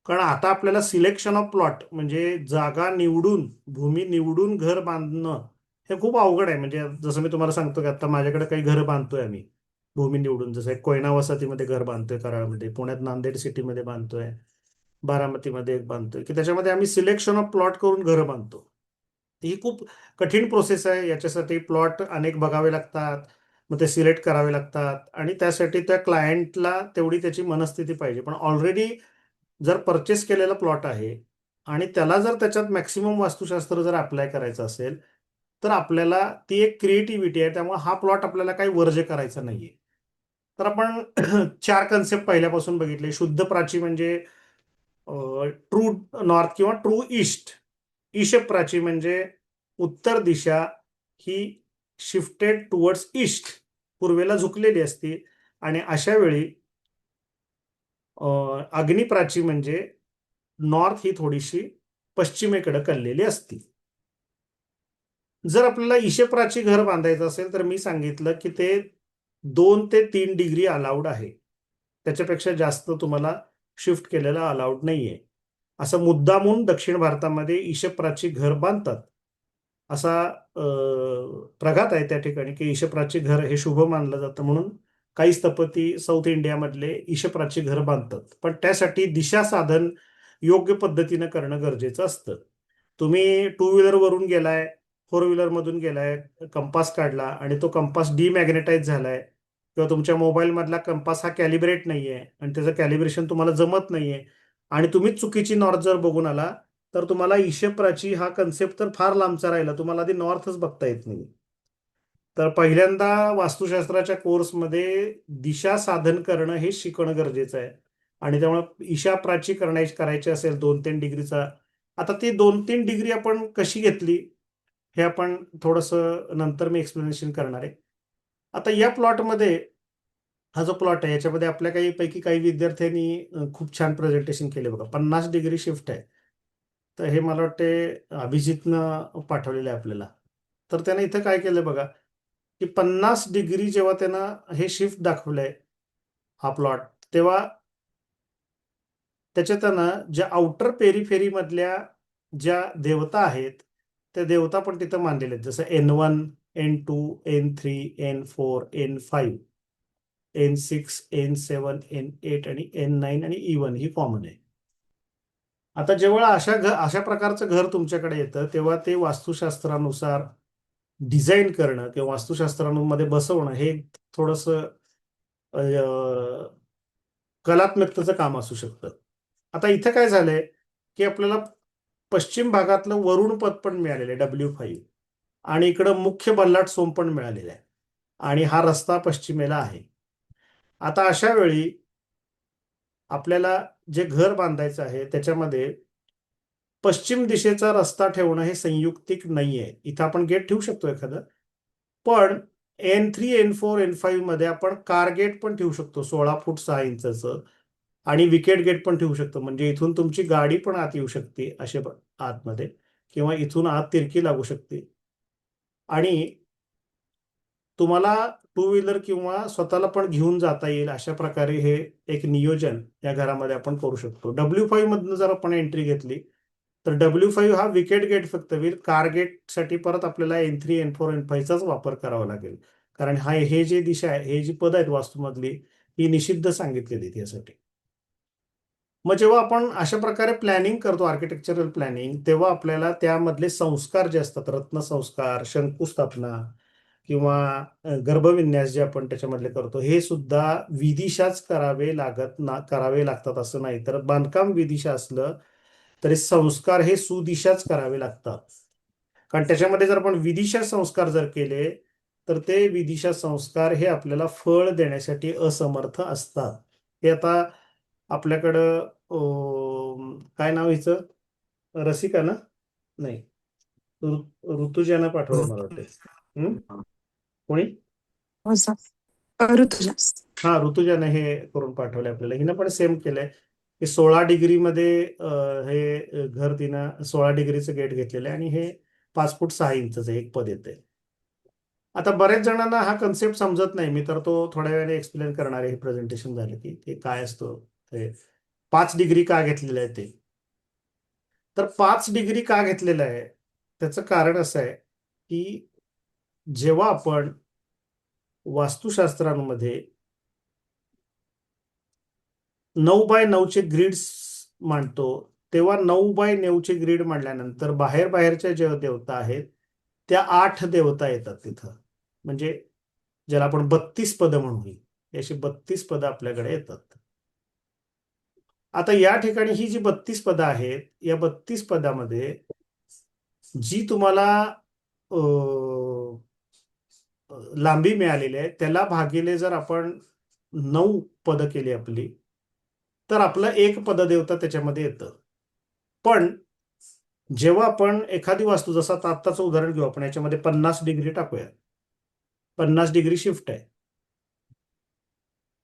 S1: कारण आता आपल्याला सिलेक्शन ऑफ प्लॉट म्हणजे जागा निवडून, भूमी निवडून घर बांधणं हे खूप अवघड आहे. म्हणजे जसं मी तुम्हाला सांगतो की आता माझ्याकडे काही घरं बांधतोय आम्ही भूमी निवडून, जसं एक कोयना वसाहतीमध्ये घर बांधतोय कराडमध्ये, पुण्यात नांदेड सिटीमध्ये बांधतोय, बारामतीमध्ये एक बांधतोय, की त्याच्यामध्ये आम्ही सिलेक्शन ऑफ प्लॉट करून घरं बांधतो. ही खूप कठीण प्रोसेस आहे. याच्यासाठी प्लॉट अनेक बघावे लागतात, मग ते सिलेक्ट करावे लागतात आणि त्यासाठी त्या क्लायंटला तेवढी त्याची मनस्थिती पाहिजे. पण ऑलरेडी जर परचेस केलेला प्लॉट आहे आणि त्याला जर त्याच्यात मॅक्सिमम वास्तुशास्त्र जर अप्लाय करायचं असेल तर आपल्याला ती एक क्रिएटिव्हिटी आहे. त्यामुळे हा प्लॉट आपल्याला काही वर्ज्य करायचा नाहीये. तर आपण 4 कन्सेप्ट पहिल्यापासून बघितले. शुद्ध प्राची म्हणजे ट्रू नॉर्थ किंवा ट्रू ईस्ट. ईशप्राची म्हणजे उत्तर दिशा ही शिफ्टेड टुवर्ड्स ईस्ट, पूर्वेला झुकलेली असती. आणि अशा वेळी अग्निप्राची म्हणजे नॉर्थ ही थोडीशी पश्चिमेकडे कललेली असती. जर आपल्याला ईशप्राची घर बांधायचं असेल तर मी सांगितलं की ते 2 ते 3 डिग्री अलाउड आहे, त्याच्यापेक्षा जास्त तुम्हाला शिफ्ट केलेला अलाउड नाहीये. असं मुद्दामून दक्षिण भारतामध्ये ईशप्राची घर बांधतात. असा प्रघात आहे त्या ठिकाणी की ईशप्राची घर हे शुभ मानलं जातं, म्हणून काही स्थपती साऊथ इंडियामधले ईशप्राची घर बांधतात. पण त्यासाठी दिशा साधन योग्य पद्धतीनं करणं गरजेचं असतं. तुम्ही टू व्हीलर वरून गेलाय, फोर व्हीलर मधून गेलाय, कंपास काढला आणि तो कंपास डिमॅग्नेटाइज झालाय, किंवा तुमच्या मोबाईल मधला कंपास हा कॅलिब्रेट नाहीये आणि त्याचं कॅलिब्रेशन तुम्हाला जमत नाहीये आणि तुम्हीच चुकीची नॉर्थ जर बघून आला, तर तुम्हाला ईशप्राची हा कन्सेप्ट तर फार लांबचा राहिला, तुम्हाला आधी नॉर्थच बघता येत नाही. तर पहिल्यांदा वास्तुशास्त्राच्या कोर्समध्ये दिशा साधन करणं हे शिकणं गरजेचं आहे. आणि त्यामुळे ईशा प्राची करायची असेल 2-3 डिग्रीचा, आता ती 2-3 डिग्री आपण कशी घेतली हे आपण थोडंसं नंतर मी एक्सप्लेनेशन करणार आहे. आता या प्लॉटमध्ये, हा जो प्लॉट आहे याच्यामध्ये आपल्या काही विद्यार्थ्यांनी खूप छान प्रेझेंटेशन केले बघा. 50 डिग्री शिफ्ट आहे. तर हे मला वाटते अभिजितनं पाठवलेलं आहे आपल्याला. तर त्याने इथं काय केलं बघा, की 50 डिग्री जेव्हा त्यानं हे शिफ्ट दाखवलंय हा प्लॉट, तेव्हा त्याच्यात त्यानं ज्या आउटर पेरिफेरी मधल्या ज्या देवता आहेत त्या देवता पण तिथं मानलेल्या आहेत. जसं N1, N2, N3, N4, N5, N6, N7, N8 आणि N9 आणि E1 ही कॉमन आहे. आता जेव्हा अशा प्रकारचं घर तुमच्याकडे येतं तेव्हा ते वास्तुशास्त्रानुसार डिझाईन करणं किंवा वास्तुशास्त्रामध्ये बसवणं हे थोडंसं कलात्मकतेचं काम असू शकतं. आता इथं काय झालंय, की आपल्याला पश्चिम भागातलं वरुण पद पण मिळालेलं आहे W5 आणि इकडं मुख्य बल्लाट सोम पण मिळालेलं आहे आणि हा रस्ता पश्चिमेला आहे. आता अशा वेळी आपल्याला जे घर बांधायचं आहे त्याच्यामध्ये पश्चिम दिशेचा रस्ता ठेवणं हे संयुक्तिक नाहीये. इथं आपण गेट ठेवू शकतो एखादं, पण N3, N4, N5 मध्ये आपण कार गेट पण ठेवू शकतो 16 फूट 6 इंचाचं आणि विकेट गेट पण ठेवू शकतो. म्हणजे इथून तुमची गाडी पण आत येऊ शकते असे आतमध्ये, किंवा इथून आत तिरकी लागू शकते आणि तुम्हाला टू व्हीलर किंवा स्वतःला पण घेऊन जाता येईल अशा प्रकारे हे एक नियोजन या घरामध्ये आपण करू शकतो. W5 मधनं जर आपण एंट्री घेतली तर W5 हा विकेट गेट फक्त होईल. कार गेटसाठी परत आपल्याला N3, N4, N5 चाच वापर करावा लागेल, कारण हे जे दिशा आहे, हे जी पद आहेत वास्तूमधली ही निषिद्ध सांगितलेली आहेत यासाठी. मग जेव्हा आपण अशा प्रकारे प्लॅनिंग करतो, आर्किटेक्चरल प्लॅनिंग, तेव्हा आपल्याला त्यामधले संस्कार जे असतात, रत्नसंस्कार, शंकुस्थापना किंवा गर्भविन्यास जे आपण त्याच्यामधले करतो, हे सुद्धा विदिशाच करावे लागतात असं नाही. तर बांधकाम विदिशा असलं तरी संस्कार हे सुदिशाच करावे लागतात. कारण त्याच्यामध्ये जर आपण विदिशा संस्कार जर केले तर ते विदिशा संस्कार हे आपल्याला फळ देण्यासाठी असमर्थ असतात. हे आता आपल्याकडं काय नाव हिचं, रसिका ना, नाही, ऋतुजानं पाठवलं मला वाटतं. कोणी,
S6: ऋतुजा.
S1: हा, ऋतुजाने हे करून पाठवले आपल्याला. हिनं पण सेम केलंय की 16 डिग्रीमध्ये हे घर तिनं 16 डिग्रीचं गेट घेतलेलं आहे आणि हे 5 फूट 6 इंचचं एक पद येते. आता बऱ्याच जणांना हा कन्सेप्ट समजत नाही, मी तर तो थोड्या वेळाने एक्सप्लेन करणार आहे. हे प्रेझेंटेशन झालं की ते काय असतं, ते 5 डिग्री का घेतलेलं आहे ते. तर 5 डिग्री का घेतलेलं आहे त्याचं कारण असं आहे की जेव्हा आपण वास्तुशास्त्रांमध्ये 9x9चे ग्रिड्स मांडतो तेव्हा 9x9चे ग्रिड मांडल्यानंतर बाहेरच्या ज्या देवता आहेत त्या 8 देवता येतात तिथं. म्हणजे ज्याला आपण 32 पदं म्हणू, अशी 32 पदं आपल्याकडे येतात. आता या ठिकाणी ही जी 32 पदं आहेत, या 32 पदामध्ये जी तुम्हाला लांबी मिळालेली आहे त्याला भागिले जर आपण 9 पदं केली आपली, तर आपलं एक पददेवता त्याच्यामध्ये येतं. पण जेव्हा आपण एखादी वास्तू, जसं आत्ताचं उदाहरण घेऊ आपण, याच्यामध्ये 50 डिग्री टाकूया, 50 डिग्री शिफ्ट आहे,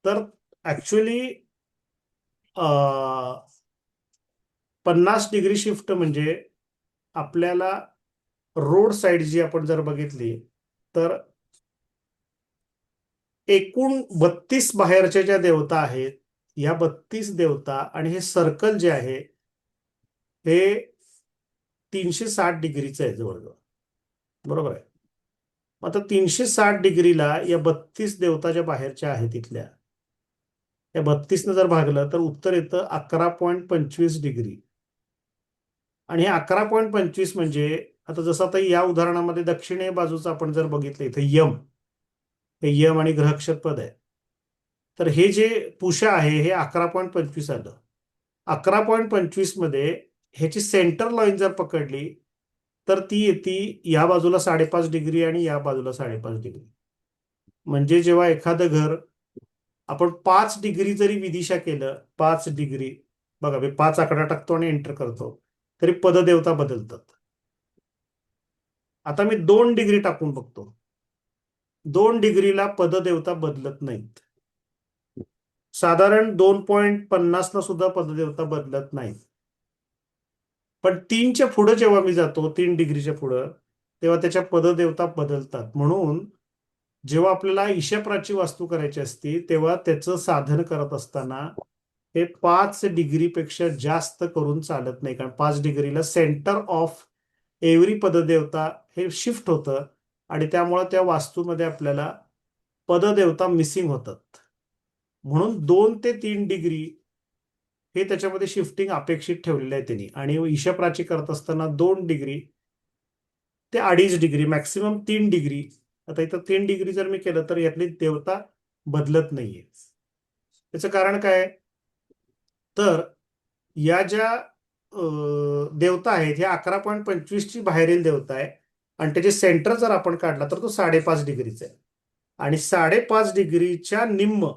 S1: तर ऍक्च्युली 50 डिग्री शिफ्ट म्हणजे आपल्याला रोड साईड जी आपण जर बघितली तर एकूण 32 बाहेरच्या ज्या देवता आहेत या 32 देवता आणि हे सर्कल जे आहे हे 360 डिग्रीचं आहे जवळजवळ, बरोबर आहे. आता 360 डिग्रीला या 32 देवता ज्या बाहेरच्या आहेत तिथल्या, या 32 जर भागलं तर उत्तर येतं 11.25 डिग्री. आणि हे 11.25 म्हणजे आता जसं आता या उदाहरणामध्ये दक्षिणेय बाजूचं आपण जर बघितलं इथं यम, हे यम आणि ग्रहक्षर पद आहे. तर हे जे पुषा आहे हे 11.25 आलं. 11.25 मध्ये ह्याची सेंटर लाईन जर पकडली तर ती येते या बाजूला 5.5 डिग्री आणि या बाजूला 5.5 डिग्री. म्हणजे जेव्हा एखादं घर आपण 5 डिग्री जरी विदिशा केलं, 5 डिग्री, बघा मी 5 आकडा टाकतो आणि एंटर करतो, तरी पददेवता बदलतात. आता मी 2 डिग्री टाकून बघतो, 2 डिग्रीला पददेवता बदलत नाहीत. साधारण 2.50 ला सुद्धा पददेवता बदलत नाहीत. पण 3च्या पुढे जेव्हा मी जातो, 3 डिग्रीच्या पुढं, तेव्हा त्याच्या पददेवता बदलतात. म्हणून जेव्हा आपल्याला ईशाप्राची वास्तू करायची असती तेव्हा त्याचं साधन करत असताना हे 5 डिग्रीपेक्षा जास्त करून चालत नाही, कारण 5 डिग्रीला सेंटर ऑफ एव्हरी पददेवता हे शिफ्ट होतं आणि त्यामुळे त्या वास्तूमध्ये आपल्याला पददेवता मिसिंग होतात. म्हणून 2 ते 3 डिग्री हे त्याच्यामध्ये शिफ्टिंग अपेक्षित ठेवलेलं आहे त्यांनी. आणि ईशाप्राची करत असताना 2 डिग्री ते 2.5 डिग्री, मॅक्सिमम 3 डिग्री. आता इथं 3 डिग्री जर मी केलं तर यातली देवता बदलत नाहीये. त्याचं कारण काय? तर या ज्या देवता आहेत ह्या 11.25 ची बाहेरील देवता आहे आणि त्याचे सेंटर जर आपण काढला तर तो 5.5 डिग्रीचा आहे. आणि 5.5 डिग्रीच्या निम्म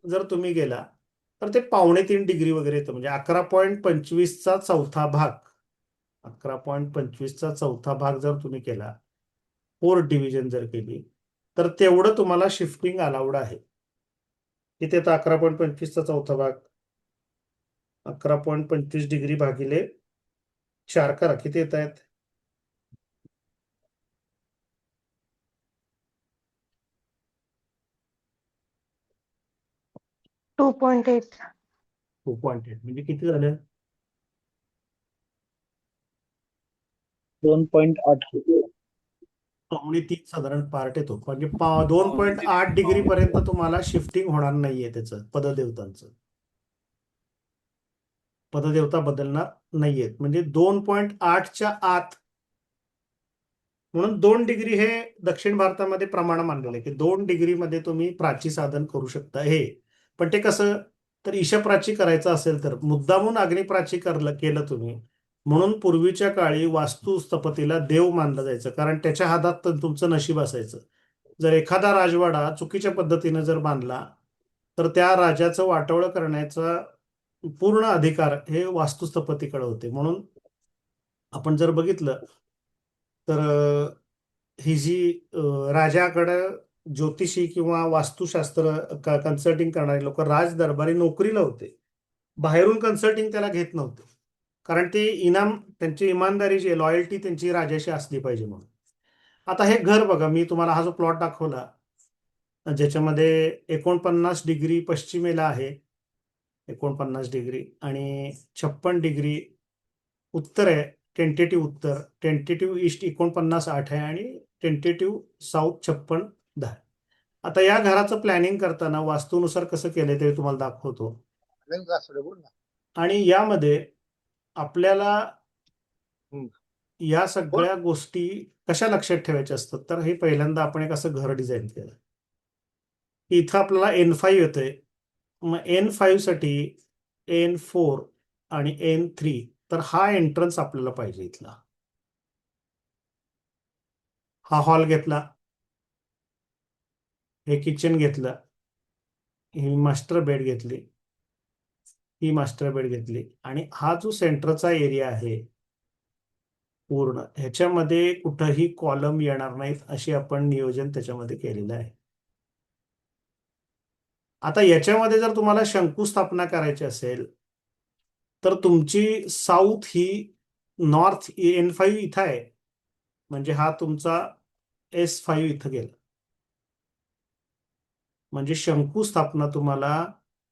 S1: जर तुम्ही गेला तर ते 2.25 डिग्री वगैरे येतं. म्हणजे 11.25 चा चौथा भाग, 11.25 चा चौथा भाग जर तुम्ही केला, 4 डिव्हिजन जर केली, तर तेवढं तुम्हाला शिफ्टिंग अलाउड आहे. इथे तर 11.25 चा चौथा भाग 11.25 डिग्री भागिले 4 करा, किती येत आहेत?
S4: टू पॉइंट
S1: 2.8 म्हणजे किती झालं?
S2: 2.8.
S1: 2.3 साधारण पार्ट येतो. म्हणजे 2.8 डिग्री पर्यंत तुम्हाला शिफ्टिंग होणार नाहीये त्याचं पददेवतांचं. पददेवता बदलणार नाहीयेत. म्हणजे 2.8 च्या आत. म्हणून 2 डिग्री हे दक्षिण भारतामध्ये प्रमाण मानलेलं आहे की 2 डिग्रीमध्ये तुम्ही प्राची साधन करू शकता. हे पण ते कसं, तर ईशप्राची करायचं असेल तर मुद्दामून अग्निप्राची केलं तुम्ही. म्हणून पूर्वीच्या काळी वास्तुस्थपतीला देव मानलं जायचं, कारण त्याच्या हातात तुमचं नशीब असायचं. जर एखादा राजवाडा चुकीच्या पद्धतीने जर बांधला तर त्या राजाचं वाटोळं करण्याचा पूर्ण अधिकार हे वास्तुस्थपतीकडे होते. म्हणून आपण जर बघितलं तर ही जी राजाकडं ज्योतिषी किंवा वास्तुशास्त्र कन्सल्टिंग करणारे लोक राज दरबारी नोकरीला होते. बाहेरून कन्सल्टिंग त्याला घेत नव्हते, कारण ते इनाम, त्यांची इमानदारी जी लॉयल्टी त्यांची राजाशी असली पाहिजे म्हणून. आता हे घर बघा, मी तुम्हाला हा जो प्लॉट दाखवला ज्याच्यामध्ये 49 डिग्री पश्चिमेला आहे, 49 डिग्री, आणि 56 डिग्री उत्तर आहे, टेंटेटिव्ह उत्तर, टेंटेटिव्ह ईस्ट 49.8 आहे आणि टेंटेटिव्ह साऊथ 56.10. आता या घराचं प्लॅनिंग करताना वास्तूनुसार कसं केलंय ते तुम्हाला दाखवतो. आणि यामध्ये आपल्याला या सगळ्या गोष्टी कशा लक्षात ठेवायच्या असतात, तर हे पहिल्यांदा आपण एक असं घर डिझाईन केलं. इथं आपल्याला N5 येतंय. मग N5 साठी N4 आणि N3, तर हा एंट्रन्स आपल्याला पाहिजे इथला. हा हॉल घेतला, हे किचन घेतलं, ही मास्टर बेड घेतली, ही मास्टर बेड घेतली, आणि हा जो सेंटरचा एरिया आहे पूर्ण, ह्याच्यामध्ये कुठंही कॉलम येणार नाहीत अशी आपण नियोजन त्याच्यामध्ये केलेलं आहे. आता याच्यामध्ये जर तुम्हाला शंकुस्थापना करायची असेल तर तुमची साऊथ ही नॉर्थ N5 इथं आहे, म्हणजे हा तुमचा S5 इथं गेला. म्हणजे शंकुस्थापना तुम्हाला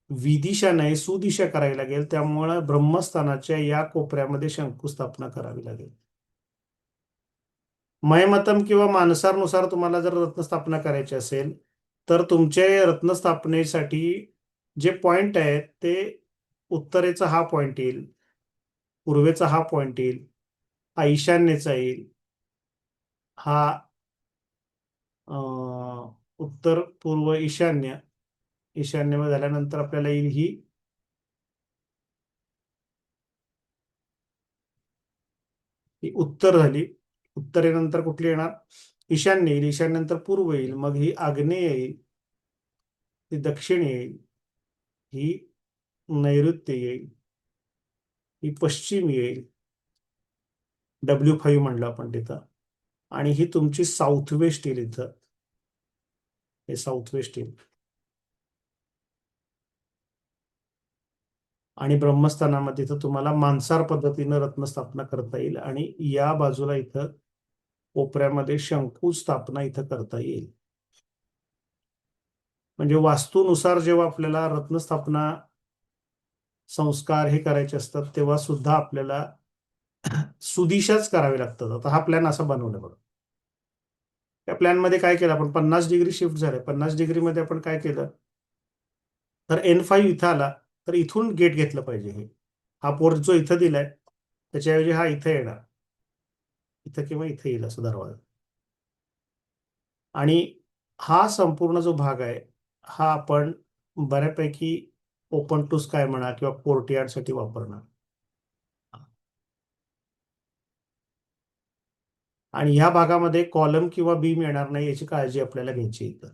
S1: विदिशा नाही सुदिशा करावी लागेल. त्यामुळे ब्रह्मस्थानाच्या या कोपऱ्यामध्ये शंकुस्थापना करावी लागेल. मयमतम किंवा मानसानुसार तुम्हाला जर रत्नस्थापना करायची असेल तर तुमचे रत्नस्थापनेसाठी जे पॉइंट आहेत ते उत्तरेचा हा पॉइंट येईल, पूर्वेचा हा पॉइंट येईल, हा ईशान्येचा येईल, हा उत्तर पूर्व ईशान्य, ईशान्य झाल्यानंतर आपल्याला येईल ही उत्तर झाली. उत्तरेनंतर कुठली येणार? ईशान्य येईल, ईशान्यनंतर पूर्व येईल, मग ही आग्नेय येईल, ही दक्षिण येईल, ही नैऋत्य येईल, ही पश्चिम येईल, W5 म्हणलं आपण तिथं, आणि ही तुमची साऊथ वेस्ट येईल इथं, हे साऊथ वेस्ट येईल. आणि ब्रह्मस्थानामध्ये इथं तुम्हाला मानसार पद्धतीनं रत्नस्थापना करता येईल आणि या बाजूला इथं कोपऱ्यामध्ये शंकू स्थापना इथं करता येईल. म्हणजे वास्तूनुसार जेव्हा आपल्याला रत्नस्थापना संस्कार हे करायचे असतात तेव्हा सुद्धा आपल्याला सुदिशाच करावे लागतात. आता हा प्लॅन असा बनवला बघा. त्या प्लॅनमध्ये काय केलं आपण, 50 डिग्री शिफ्ट झाले. 50 डिग्रीमध्ये आपण काय केलं, तर N5 इथं आला तर इथून गेट घेतलं पाहिजे. हा पोर्ट जो इथं दिलाय त्याच्याऐवजी हा इथं येणार, इथं किंवा इथं येईल असं दरवाजा. आणि हा संपूर्ण जो भाग आहे हा आपण बऱ्यापैकी ओपन टू स्काय म्हणा किंवा कोर्टयार्ड साठी वापरणार. आणि ह्या भागामध्ये कॉलम किंवा बीम येणार नाही याची काळजी आपल्याला घ्यायची इथं.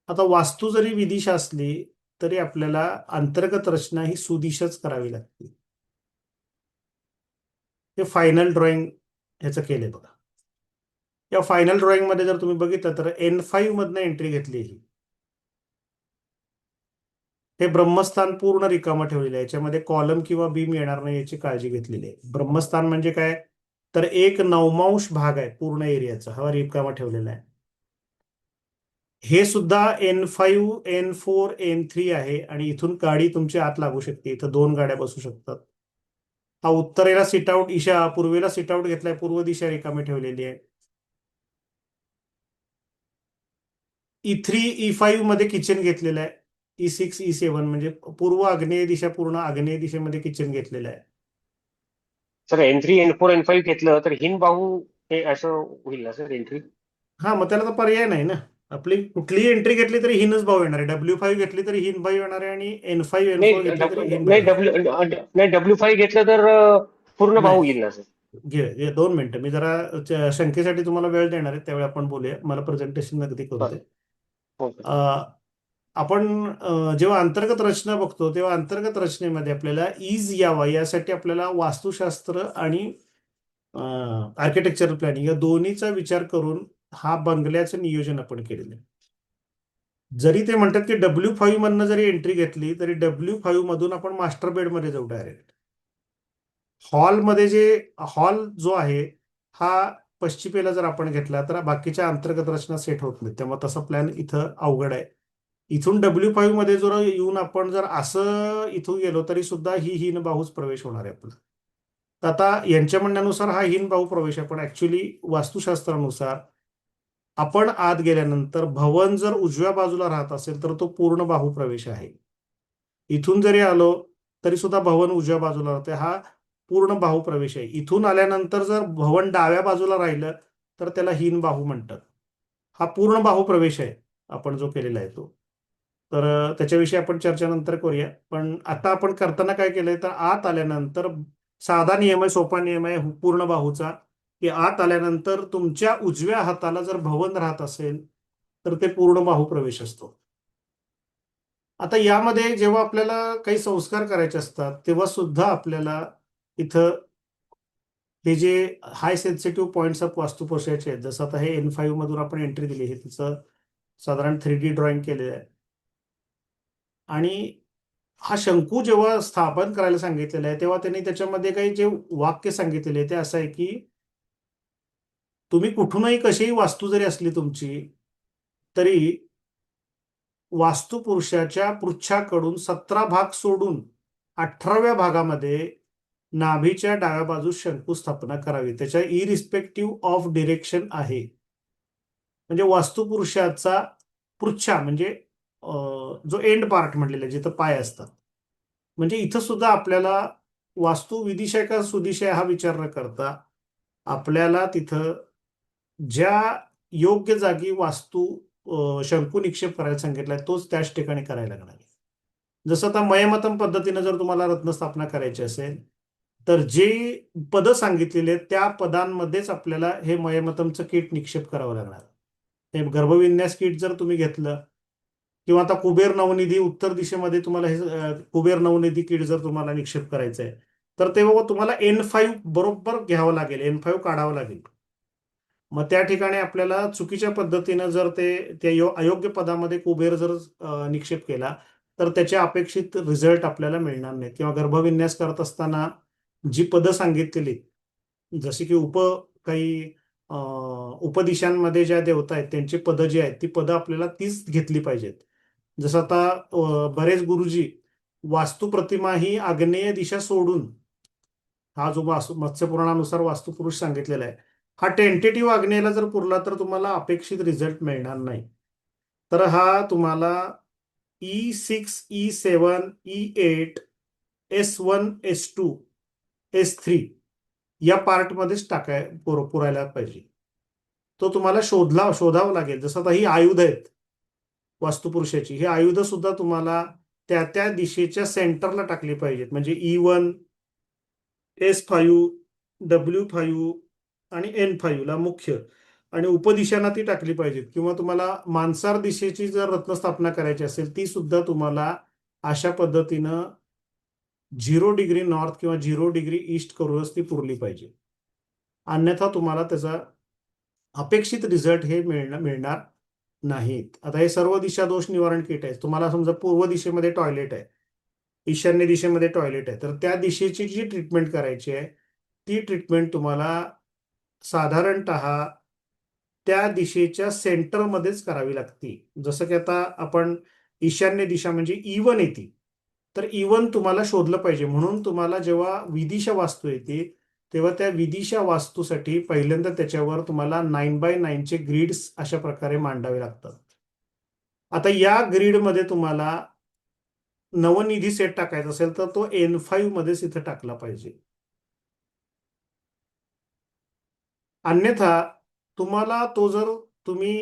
S1: आता वास्तू जरी विदिशा असली तरी आपल्याला अंतर्गत रचना ही सुदिशाच करावी लागते. हे फायनल ड्रॉइंग ह्याचं केलंय बघा. या फायनल ड्रॉइंग मध्ये जर तुम्ही बघितलं तर N5 मधनं एंट्री घेतली ही, हे ब्रह्मस्थान पूर्ण रिकामं ठेवलेलं आहे. याच्यामध्ये कॉलम किंवा बीम येणार नाही याची काळजी घेतलेली आहे. ब्रह्मस्थान म्हणजे काय, तर 1/9 भाग आहे पूर्ण एरियाचा, हा रिकामा ठेवलेला आहे. हे सुद्धा N5, N4, N3 आहे आणि इथून गाडी तुमची आत लागू शकते. इथं 2 गाड्या बसू शकतात. हा उत्तरेला सिट आउट, पूर्वेला सिट आउट घेतलाय, पूर्व दिशा रिकामी ठेवलेली आहे. E3, E5 मध्ये किचन घेतलेलं आहे. E6, E7 म्हणजे पूर्व आग्नेय दिशा, पूर्ण आग्नेय दिशेमध्ये किचन घेतलेलं आहे.
S6: सर N3, N4, N5 घेतलं तर हिनबाहू हे असं होईल ना सर एंट्री?
S1: हा, मग त्याला तर पर्याय नाही ना. आपली कुठलीही एंट्री घेतली तरी हिनच भाव येणार आहे. W5 घेतली तरी हिन भाव येणार आहे आणि N5, N4 घेतली तरी हिन भाव येणार
S6: नाही W5 घेतलं तर पूर्ण भाऊ
S1: नाही.
S6: येईल ना सर?
S1: घे 2 मिनिटं, मी जरा शंकेसाठी तुम्हाला वेळ देणार आहे, त्यावेळी आपण बोलूया. मला प्रेझेंटेशन अगदी करू दे.
S6: हो सर.
S1: आपण जेव्हा अंतर्गत रचना बघतो तेव्हा अंतर्गत रचनेमध्ये आपल्याला ईज यावा यासाठी आपल्याला वास्तुशास्त्र आणि आर्किटेक्चरल प्लॅनिंग या दोन्हीचा विचार करून हा बंगल्याचं नियोजन आपण केलेलं आहे. जरी ते म्हणतात की W5 मधनं जरी एंट्री घेतली तरी W5 मधून आपण मास्टर बेडमध्ये जाऊ डायरेक्ट. हॉल जो आहे हा पश्चिमेला जर आपण घेतला तर बाकीच्या अंतर्गत रचना सेट होत नाही, तेव्हा तसा प्लॅन इथं अवघड आहे. इथून W5 मध्ये जर येऊन आपण जर असं इथून गेलो तरी सुद्धा ही हिनबाहूच प्रवेश होणार आहे आपला. तर आता यांच्या म्हणण्यानुसार हा हिनबाहू प्रवेश आहे, पण ऍक्च्युली वास्तुशास्त्रानुसार आपण आत गेल्यानंतर भवन जर उजव्या बाजूला राहत असेल तर तो पूर्ण बाहू प्रवेश आहे. इथून जरी आलो तरी सुद्धा भवन उजव्या बाजूला राहते, हा पूर्ण बाहू प्रवेश आहे. इथून आल्यानंतर जर भवन डाव्या बाजूला राहिलं तर त्याला हीन बाहू म्हणतात. हा पूर्ण बाहू प्रवेश आहे आपण जो केलेला आहे तो. तर त्याच्याविषयी आपण चर्चा नंतर करूया. पण आता आपण करताना काय केलंय तर आत आल्यानंतर साधा नियम आहे, सोपा नियम आहे पूर्ण बाहूचा, की आत आल्यानंतर तुमच्या उजव्या हाताला जर भवन राहत असेल तर ते पूर्ण बाहू प्रवेश असतो. आता यामध्ये जेव्हा आपल्याला काही संस्कार करायचे असतात तेव्हा सुद्धा आपल्याला इथं हे जे हाय सेन्सिटिव्ह पॉइंट्स ऑफ वास्तुपोषाचे आहेत, जसं आता हे N5 मधून आपण एंट्री दिली, हे तिचं साधारण 3D ड्रॉइंग केलेलं आहे. आणि हा शंकू जेव्हा स्थापन करायला सांगितलेला आहे तेव्हा त्यांनी त्याच्यामध्ये काही जे वाक्य सांगितलेले आहे ते असं आहे की तुम्ही कुठूनही कशीही वास्तू जरी असली तुमची तरी वास्तुपुरुषाच्या पृच्छाकडून 17 भाग सोडून 18व्या भागामध्ये नाभीच्या डाव्या बाजूस शंकू स्थापना करावी. त्याच्या इरिस्पेक्टिव्ह ऑफ डिरेक्शन आहे. म्हणजे वास्तुपुरुषाचा पृच्छा म्हणजे जो एंड पार्ट म्हणलेला आहे जिथं पाय असतात म्हणजे इथं सुद्धा आपल्याला वास्तू विदिशा का सुदिशा हा विचार न करता आपल्याला तिथं ज्या योग्य जागी वास्तू शंकू निक्षेप करायला सांगितलाय तोच त्याच ठिकाणी करायला लागणार आहे. जसं आता मयमतम पद्धतीनं जर तुम्हाला रत्नस्थापना करायची असेल तर जे पदं सांगितलेली आहेत त्या पदांमध्येच आपल्याला हे मयमतमचं किट निक्षेप करावं लागणार. हे गर्भविन्यास किट जर तुम्ही घेतलं किंवा आता कुबेर नवनिधी उत्तर दिशेमध्ये तुम्हाला हे कुबेर नवनिधी किट जर तुम्हाला निक्षेप करायचं आहे तर तेव्हा तुम्हाला N5 बरोबर घ्यावं लागेल, N5 काढावं लागेल. मग त्या ठिकाणी आपल्याला चुकीच्या पद्धतीनं जर त्या अयोग्य पदामध्ये कुबेर जर निक्षेप केला तर त्याचे अपेक्षित रिझल्ट आपल्याला मिळणार नाहीत. किंवा गर्भविन्यास करत असताना जी पदं सांगितलेली जसे की काही उपदिशांमध्ये ज्या देवता आहेत त्यांची पदं जी आहेत ती पदं आपल्याला तीच घेतली पाहिजेत. जसं आता बरेच गुरुजी वास्तुप्रतिमा ही आग्नेय दिशा सोडून हा जो मत्स्यपुराणानुसार वास्तुपुरुष सांगितलेला आहे हा टेंटेटिव्ह आग्नेयला जर पुरला तर तुम्हाला अपेक्षित रिझल्ट मिळणार नाही. तर हा तुम्हाला E6, E7, E8, S1, S2, S3 या पार्टमध्येच पुरायला पाहिजे. तो तुम्हाला शोधावं लागेल. जसं आता ही आयुध आहेत वास्तुपुरुषाची, ही आयुध सुद्धा तुम्हाला त्या त्या दिशेच्या सेंटरला टाकली पाहिजेत. म्हणजे E1, S5, W5 आणि N5 ला मुख्य आणि उपदिशांना ती टाकली पाहिजेत. किंवा तुम्हाला मानसार दिशेची जर रत्नस्थापना करायची असेल ती सुद्धा तुम्हाला अशा पद्धतीनं 0 डिग्री नॉर्थ किंवा 0 डिग्री ईस्ट करूनच ती पुरली पाहिजे. अन्यथा तुम्हाला त्याचा अपेक्षित रिझल्ट हे मिळणार नाहीत. आता हे सर्व दिशा दोष निवारण किट आहे. तुम्हाला समजा पूर्व दिशेमध्ये टॉयलेट आहे, ईशान्य दिशेमध्ये टॉयलेट आहे, तर त्या दिशेची जी ट्रीटमेंट करायची आहे ती ट्रीटमेंट तुम्हाला साधारणतः त्या दिशेच्या सेंटरमध्येच करावी लागते. जसं की आता आपण ईशान्य दिशा म्हणजे E1 येते तर E1 तुम्हाला शोधलं पाहिजे. म्हणून तुम्हाला जेव्हा विदिशा वास्तू येते तेव्हा त्या विदिशा वास्तूसाठी पहिल्यांदा त्याच्यावर तुम्हाला 9x9 चे ग्रीड्स अशा प्रकारे मांडावे लागतात. आता या ग्रीडमध्ये तुम्हाला नवनिधी सेट टाकायचा असेल तर तो N5 मध्येच इथे टाकला पाहिजे. अन्यथा तुम्हाला तो जर तुम्ही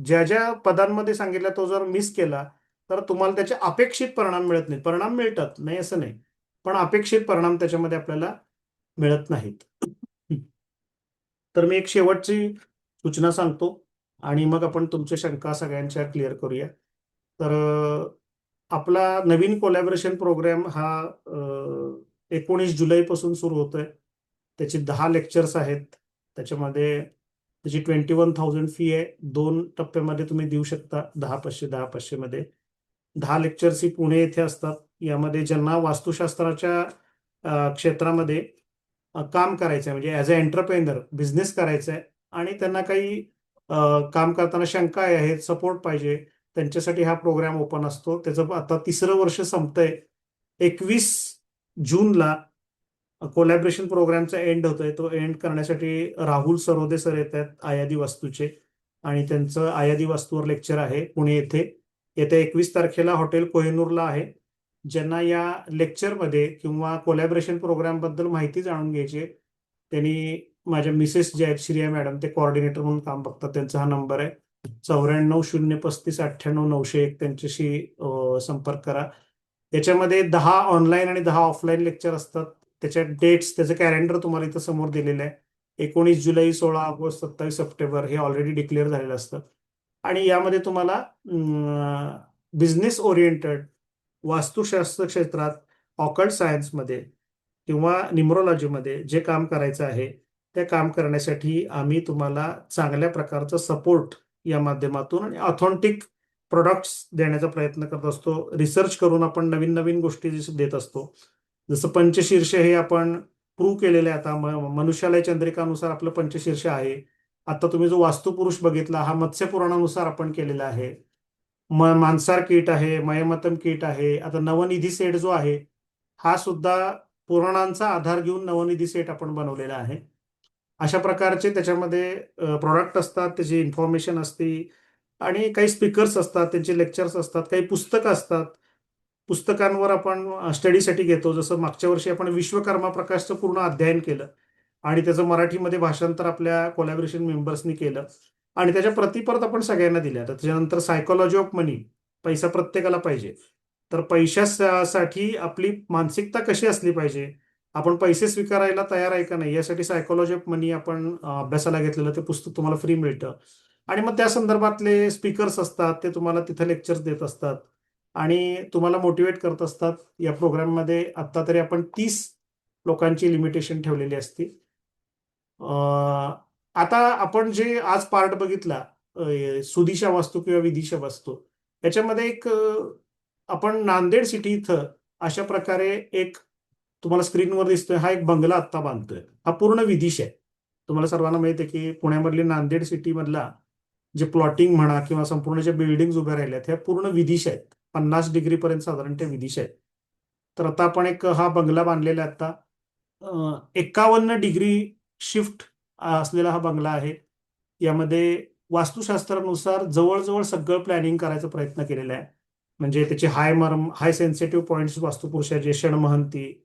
S1: ज्या ज्या पदांमध्ये सांगितलं तो जर मिस केला तर तुम्हाला त्याचे अपेक्षित परिणाम मिळत नाहीत. परिणाम मिळतात, नाही असं नाही, पण अपेक्षित परिणाम त्याच्यामध्ये आपल्याला मिळत नाहीत. तर मी एक शेवटची सूचना सांगतो आणि मग आपण तुमच्या शंका सगळ्यांच्या क्लिअर करूया. तर आपला नवीन कोलॅबोरेशन प्रोग्राम हा 19 जुलैपासून सुरू होतोय. त्याची 10 लेक्चर्स आहेत. त्याच्यामध्ये त्याची 21,000 फी आहे. 2 टप्प्यामध्ये तुम्ही देऊ शकता, 10,500 10,500 मध्ये. 10 लेक्चर्स ही पुणे येथे असतात. यामध्ये ज्यांना वास्तुशास्त्राच्या क्षेत्रामध्ये काम करायचं आहे, म्हणजे ॲज अ एंटरप्रेनर बिझनेस करायचा आहे आणि त्यांना काही काम करताना शंका आहेत, सपोर्ट पाहिजे, त्यांच्यासाठी हा प्रोग्राम ओपन असतो. त्याचं आता 3रं वर्ष संपतंय. 21 जूनला कोलॅबरेशन प्रोग्रामचा एंड होतोय. तो एंड करण्यासाठी राहुल सरोदे सर येत आहेत आयादी वास्तूचे आणि त्यांचं आयादी वास्तूवर लेक्चर आहे पुणे येथे. येत्या 21 तारखेला हॉटेल कोहिनूरला आहे. ज्यांना या लेक्चरमध्ये किंवा कोलॅबरेशन प्रोग्राम बद्दल माहिती जाणून घ्यायची आहे त्यांनी माझ्या मिसेस जे आहेत श्रिया मॅडम, ते कोऑर्डिनेटर म्हणून काम बघतात, त्यांचा हा नंबर आहे 94 035 98 901. त्यांच्याशी संपर्क करा. याच्यामध्ये 10 ऑनलाईन आणि 10 ऑफलाईन लेक्चर असतात. त्याच्या डेट्स, त्याचं कॅलेंडर तुम्हाला इथं समोर दिलेलं आहे. 19 जुलै, 16 ऑगस्ट, 27 सप्टेंबर हे ऑलरेडी डिक्लेअर झालेलं असतं. आणि यामध्ये तुम्हाला बिझनेस ओरिएंटेड वास्तुशास्त्र क्षेत्रात ऑकल्ट सायन्समध्ये किंवा न्यूमरोलॉजीमध्ये जे काम करायचं आहे ते काम करण्यासाठी आम्ही तुम्हाला चांगल्या प्रकारचा सपोर्ट या माध्यमातून आणि ऑथेंटिक प्रोडक्ट्स देण्याचा प्रयत्न करत असतो. रिसर्च करून आपण नवीन नवीन गोष्टी देत असतो. जसं पंचशीर्ष हे आपण प्रूव्ह केलेलं आहे. आता मनुष्यालय चंद्रिकानुसार आपलं पंचशीर्ष आहे. आता तुम्ही जो वास्तुपुरुष बघितला हा मत्स्यपुराणानुसार आपण केलेला आहे. मानसार किट आहे, मयमतम किट आहे. आता नवनिधी सेट जो आहे हा सुद्धा पुराणांचा आधार घेऊन नवनिधी सेट आपण बनवलेला आहे. अशा प्रकारचे त्याच्यामध्ये प्रोडक्ट असतात, त्याची इन्फॉर्मेशन असते आणि काही स्पीकर्स असतात, त्यांचे लेक्चर्स असतात, काही पुस्तकं असतात. पुस्तकांवर आपण स्टडीसाठी घेतो. जसं मागच्या वर्षी आपण विश्वकर्मा प्रकाशचं पूर्ण अध्ययन केलं आणि त्याचं मराठीमध्ये भाषांतर आपल्या कोलॅबोरेशन मेंबर्सनी केलं आणि त्याच्या प्रती परत आपण सगळ्यांना दिल्या. तर त्याच्यानंतर सायकोलॉजी ऑफ मनी, पैसा प्रत्येकाला पाहिजे. तर पैशासाठी आपली मानसिकता कशी असली पाहिजे, आपण पैसे स्वीकारायला तयार आहे का नाही, यासाठी सायकोलॉजी ऑफ मनी आपण अभ्यासाला घेतलेलं ते पुस्तक तुम्हाला फ्री मिळतं. आणि मग त्या संदर्भातले स्पीकर्स असतात, ते तुम्हाला तिथं लेक्चर्स देत असतात आणि तुम्हाला मोटिवेट करत असतात. या प्रोग्राममध्ये आत्ता तरी आपण 30 लोकांची लिमिटेशन ठेवलेली असते. आता आपण जे आज पार्ट बघितला, सुदिशा वास्तू किंवा विदिशा वास्तू, याच्यामध्ये एक आपण नांदेड सिटी इथं अशा प्रकारे एक तुम्हाला स्क्रीनवर दिसतोय, हा एक बंगला आत्ता बांधतोय. हा पूर्ण विदिशा आहे. तुम्हाला सर्वांना माहिती आहे की पुण्यामधली नांदेड सिटी मधला जे प्लॉटिंग म्हणा किंवा संपूर्ण ज्या बिल्डिंग उभ्या राहिल्यात, ह्या पूर्ण विदिशा आहेत. 50 डिग्री पर्यंत साधारण त्या विदिशा आहेत. तर आता आपण एक हा बंगला बांधलेला आहे आता. 51 डिग्री शिफ्ट असलेला हा बंगला आहे. यामध्ये वास्तुशास्त्रानुसार जवळजवळ सगळं प्लॅनिंग करायचा प्रयत्न केलेला आहे. म्हणजे त्याचे हाय सेन्सिटिव्ह पॉईंट्स वास्तुपुरुषाचे षणमहंती,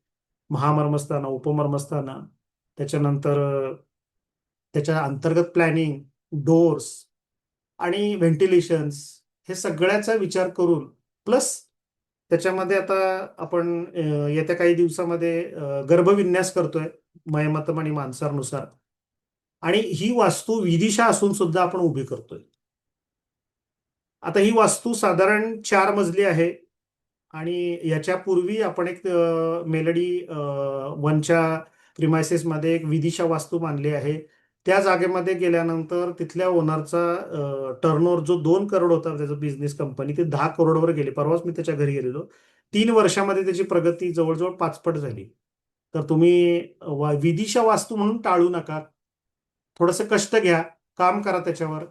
S1: महामर्मस्थानं, उपमर्मस्थानं, त्याच्यानंतर त्याच्या अंतर्गत प्लॅनिंग, डोर्स आणि व्हेंटिलेशन्स, हे सगळ्याचा विचार करून प्लस त्याच्यामध्ये आता आपण येत्या काही दिवसामध्ये गर्भविन्यास करतोय मयमतम आणि मानसारनुसार. आणि ही वास्तू विदिशा असून सुद्धा आपण उभी करतोय. आता ही वास्तू साधारण 4 मजली आहे आणि याच्यापूर्वी आपण एक मेलडी 1च्या प्रिमायसेसमध्ये एक विदिशा वास्तू बांधली आहे. त्या जागेमध्ये गेल्यानंतर तिथल्या ओनरचा टर्नओव्हर जो 2 करोड होता, त्याचं बिझनेस कंपनी, ते 10 करोडवर गेली. परवाच मी त्याच्या घरी गेलेलो. 3 वर्षामध्ये त्याची प्रगती जवळजवळ 5 पट झाली. तर तुम्ही विदिशा वास्तू म्हणून टाळू नका. थोडंसं कष्ट घ्या, काम करा त्याच्यावर.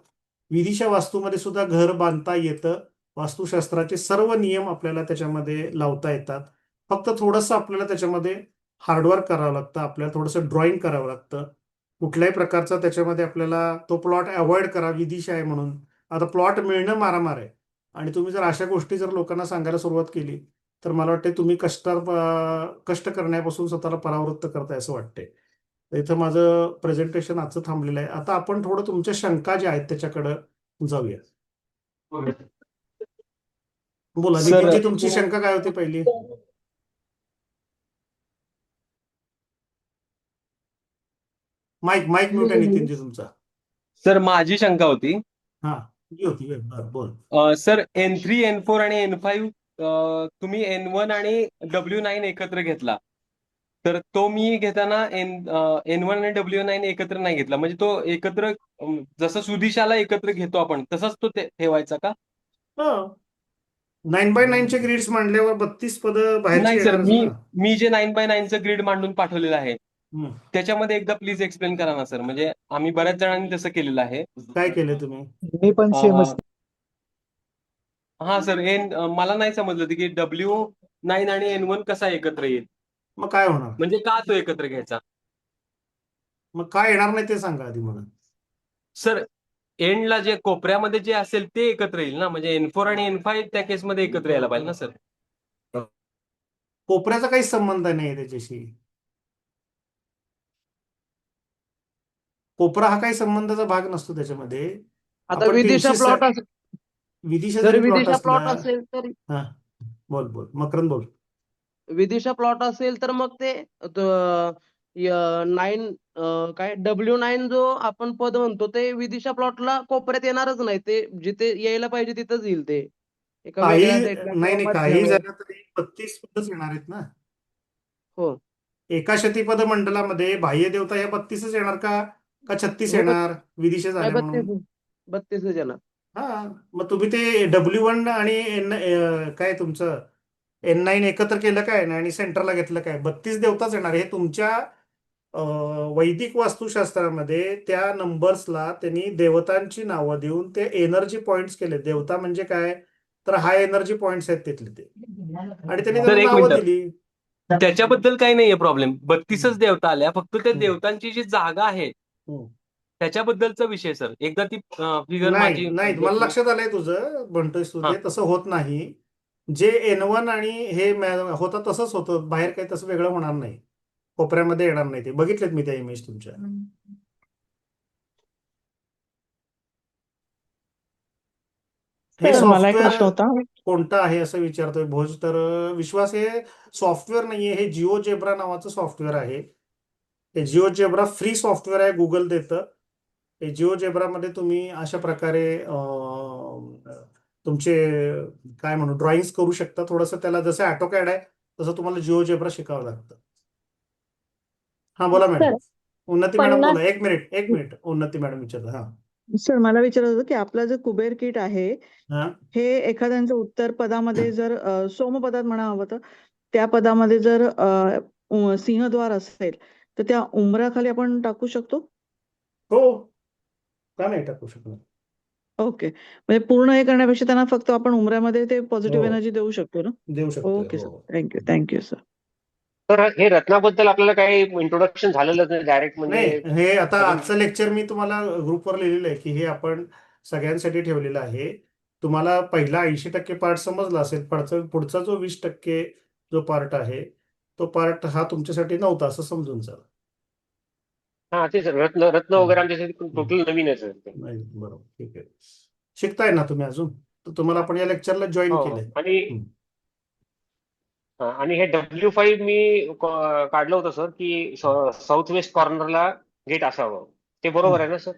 S1: विदिशा वास्तूमध्ये सुद्धा घर बांधता येतं. वास्तुशास्त्राचे सर्व नियम आपल्याला त्याच्यामध्ये लावता येतात. फक्त थोडंसं आपल्याला त्याच्यामध्ये हार्डवर्क करावं लागतं, आपल्याला थोडंसं ड्रॉइंग करावं लागतं. कुठल्याही प्रकारचा त्याच्यामध्ये आपल्याला तो प्लॉट अवॉइड करा, विदिशा आहे म्हणून. आता प्लॉट मिळणं मारामार आहे आणि तुम्ही जर अशा गोष्टी जर लोकांना सांगायला सुरुवात केली तर मला वाटते तुम्ही कष्ट करण्यापासून स्वतःला परावृत्त करताय असं वाटतंय. तर इथं माझं प्रेझेंटेशन आजचं थांबलेलं आहे. आता आपण थोडं तुमच्या शंका ज्या आहेत त्याच्याकडे जाऊया. बोला
S7: सर
S1: नितीनजी, तुमची शंका काय होती पहिली? माईक म्यूट आहे नितीनजी तुमचा.
S7: सर माझी शंका होती
S1: हा, जी होती बोल.
S7: सर N3 N4 आणि N5 तुम्ही N1 आणि W9 एकत्र घेतला, तर तो मी घेताना N1 आणि W9 एकत्र नाही घेतला. म्हणजे तो एकत्र जसं सुदिशाला एकत्र घेतो आपण तसाच तो ठेवायचा का?
S1: 9x9 चे ग्रिड्स मांडल्यावर 32 पदं बाहेरची
S7: नाही सर,
S1: येणारच ना.
S7: मी जे 9x9चं ग्रिड मांडून पाठवलेलं आहे
S1: हम्म.
S7: त्याच्यामध्ये एकदा प्लीज एक्सप्लेन करा ना सर. म्हणजे आम्ही बऱ्याच जणांनी तसं केलेलं आहे.
S1: काय केलं तुम्ही?
S2: मी पण सेमच.
S7: हा सर, मला नाही समजलं होतं की W9 आणि N1 कसा एकत्र येईल.
S1: मग काय होणार?
S7: म्हणजे का तो एकत्र घ्यायचा?
S1: मग काय येणार नाही ते सांगा आधी मला.
S7: सर एंडला जे कोपऱ्यामध्ये जे असेल ते एकत्र येईल ना. म्हणजे N4 आणि N5 त्या केसमध्ये एकत्र यायला पाहिजे ना सर.
S1: कोपऱ्याचा काही संबंध नाही त्याच्याशी. कोपरा हा काही संबंधाचा भाग नसतो त्याच्यामध्ये.
S8: आता
S1: आपण
S8: विदिशा
S1: 300
S8: प्लॉट असेल,
S1: विदिशा
S8: जर
S1: जरी प्लॉट
S8: विदिशा प्लॉट
S1: असला.
S8: असेल तर
S1: हा, बोल मकरंद बोल.
S8: विदिशा प्लॉट असेल तर मग ते 9 काय W9 जो आपण पद म्हणतो ते विदिशा प्लॉटला कोपऱ्यात येणारच नाही. ते जिथे यायला पाहिजे तिथंच येईल ते. एका
S1: काही
S8: वेगळ्या साईडला
S1: नाही
S8: किंवा
S1: काही
S8: मध्यभागी.
S1: झालं तरी 32 पदच येणार आहेत ना.
S8: हो.
S1: एका शतीपद मंडलामध्ये बाह्य देवता ह्या 32च येणार का 36
S8: हो,
S1: येणार विदिशा
S8: नाही
S1: झाल्या म्हणून?
S8: 32 येणार.
S1: हा, मग तुम्ही ते W1 आणि काय तुमचं N9 एकत्र केलं काय आणि सेंटरला घेतलं काय, 32 देवताच येणार. हे तुमच्या वैदिक वास्तुशास्त्रामध्ये त्या नंबर्सला त्यांनी देवतांची नावं देऊन ते एनर्जी पॉइंट्स केले. देवता म्हणजे काय तर हाय एनर्जी पॉइंट्स आहेत तिथले ते, आणि त्यांनी
S7: सर
S1: त्यांना
S7: एक
S1: नावं
S7: मिनिट,
S1: दिली.
S7: त्याच्याबद्दल काही नाहीये प्रॉब्लेम. 32च देवता आल्या, फक्त त्या देवतांची जी जागा आहे
S1: हम्म.
S7: त्याच्याबद्दलचा विषय सर. एकदा ती फिगर माझी
S1: नाही मला लक्षात आलंय तुझं म्हणतोयस तू ते, तसं होत नाही. जे N1 आणि हे होतं तसंच होतं, बाहेर काही तसं वेगळं होणार नाही, कोपऱ्यामध्ये येणार नाही. ते बघितलेत मी त्या इमेज तुमच्या. हे
S9: सर मला एक
S1: सॉफ्टवेअर
S9: प्रश्न होता.
S1: कोणतं आहे असं विचारतोय भोज. तर विश्वास, हे सॉफ्टवेअर नाहीये, हे जिओ जेब्रा नावाचं सॉफ्टवेअर आहे. हे जिओ जेब्रा फ्री सॉफ्टवेअर आहे, गुगल देतं. हे जिओ जेब्रामध्ये तुम्ही अशा प्रकारे तुमचे काय म्हणू ड्रॉइंग्स करू शकता. थोडंसं त्याला जसं ऑटोकॅड आहे तसं तुम्हाला जिओ जेब्रा शिकावं लागतं. हा बोला मॅडम.
S9: सर
S1: उन्नती मॅडम
S9: 50
S1: बोला. एक मिनिट उन्नती मॅडम विचारता. हा
S9: सर मला विचारायचं होतं की आपलं जे कुबेर किट आहे
S1: हा
S9: हे एखाद्यांचं उत्तर पदामध्ये जर सोमपदात म्हणा हवं तर त्या पदामध्ये जर सिंहद्वार असेल तर त्या उंबराखाली आपण टाकू शकतो.
S1: हो, का नाही टाकू शकणार.
S9: ओके, म्हणजे पूर्ण हे करण्यापेक्षा त्यांना फक्त आपण उंबऱ्यामध्ये ते पॉझिटिव्ह
S1: हो.
S9: एनर्जी देऊ शकतो ना.
S1: देऊ शकतोय.
S9: ओके सर,
S1: हो.
S9: Thank you sir.
S6: तर हे रत्नाबद्दल आपल्याला काही इंट्रोडक्शन झालेलं नाही डायरेक्ट,
S1: नाही,
S6: म्हणजे
S1: हे आता
S6: अजून-
S1: आजचं लेक्चर मी तुम्हाला ग्रुपवर लिहिलेलं आहे की हे आपण सगळ्यांसाठी ठेवलेलं आहे. तुम्हाला पहिला 80% पार्ट समजला असेल, पुढचा जो 20% जो पार्ट आहे तो पार्ट हा तुमच्यासाठी नव्हता असं समजून जा.
S6: हा तेच रत्न रत्न वगैरे आमच्यासाठी टोटल नवीनच आहे ते.
S1: नाही, बरोबर, ठीक आहे. शिकताय ना तुम्ही अजून, तर तुम्हाला आपण या लेक्चरला जॉईन
S6: हो,
S1: केलंय.
S6: आणि आणि हे W5 मी काढलं होतं सर, की साऊथ वेस्ट कॉर्नरला गेट असावं. ते बरोबर आहे ना सर?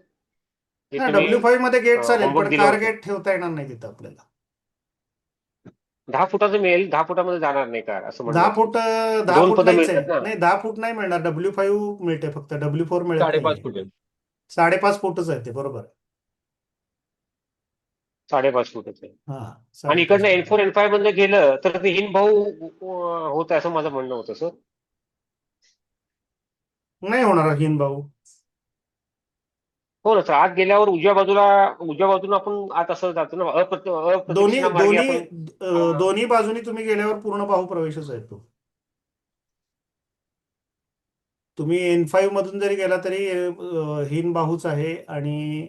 S6: जे तुम्ही
S1: W5 मध्ये गेट चालेल,
S6: homework
S1: पण
S6: दिलं
S1: कार
S6: होतं.
S1: गेट ठेवता येणार नाही तिथं आपल्याला.
S6: 10 फुटाचं मिळेल, 10 फुटामध्ये जाणार नाही कार असं म्हणलं
S1: 10
S6: होतं.
S1: फूट 10
S6: दोन
S1: फूट
S6: पदं
S1: नाहीच आहे.
S6: मिळतात ना.
S1: नाही, 10 फूट नाही मिळणार. W5 मिळते फक्त, W4 मिळत
S7: 5.5
S1: नाही.
S7: फूट आहे.
S1: 5.5 फूटच आहे ते, बरोबर.
S6: 5.5 फुटाचं आहे.
S1: हा,
S6: आणि
S1: 5.5
S6: इकडनं
S1: फूट.
S6: N4 N5 मधनं गेलं तर ते हिन भाऊ होत असं माझं म्हणणं होतं सर.
S1: नाही होणार हिन भाऊ.
S6: हो ना सर, आत गेल्यावर उजव्या बाजूला आपण आत असं जातो ना,
S1: दोन्ही
S6: अप्रदक्षिणा मार्गे
S1: दोन्ही
S6: आपण.
S1: दोन्ही बाजूनी तुम्ही गेल्यावर पूर्ण बाहू प्रवेशच आहे तो. तुम्ही N5 मधून जरी गेला तरी हिन बाहूच आहे, आणि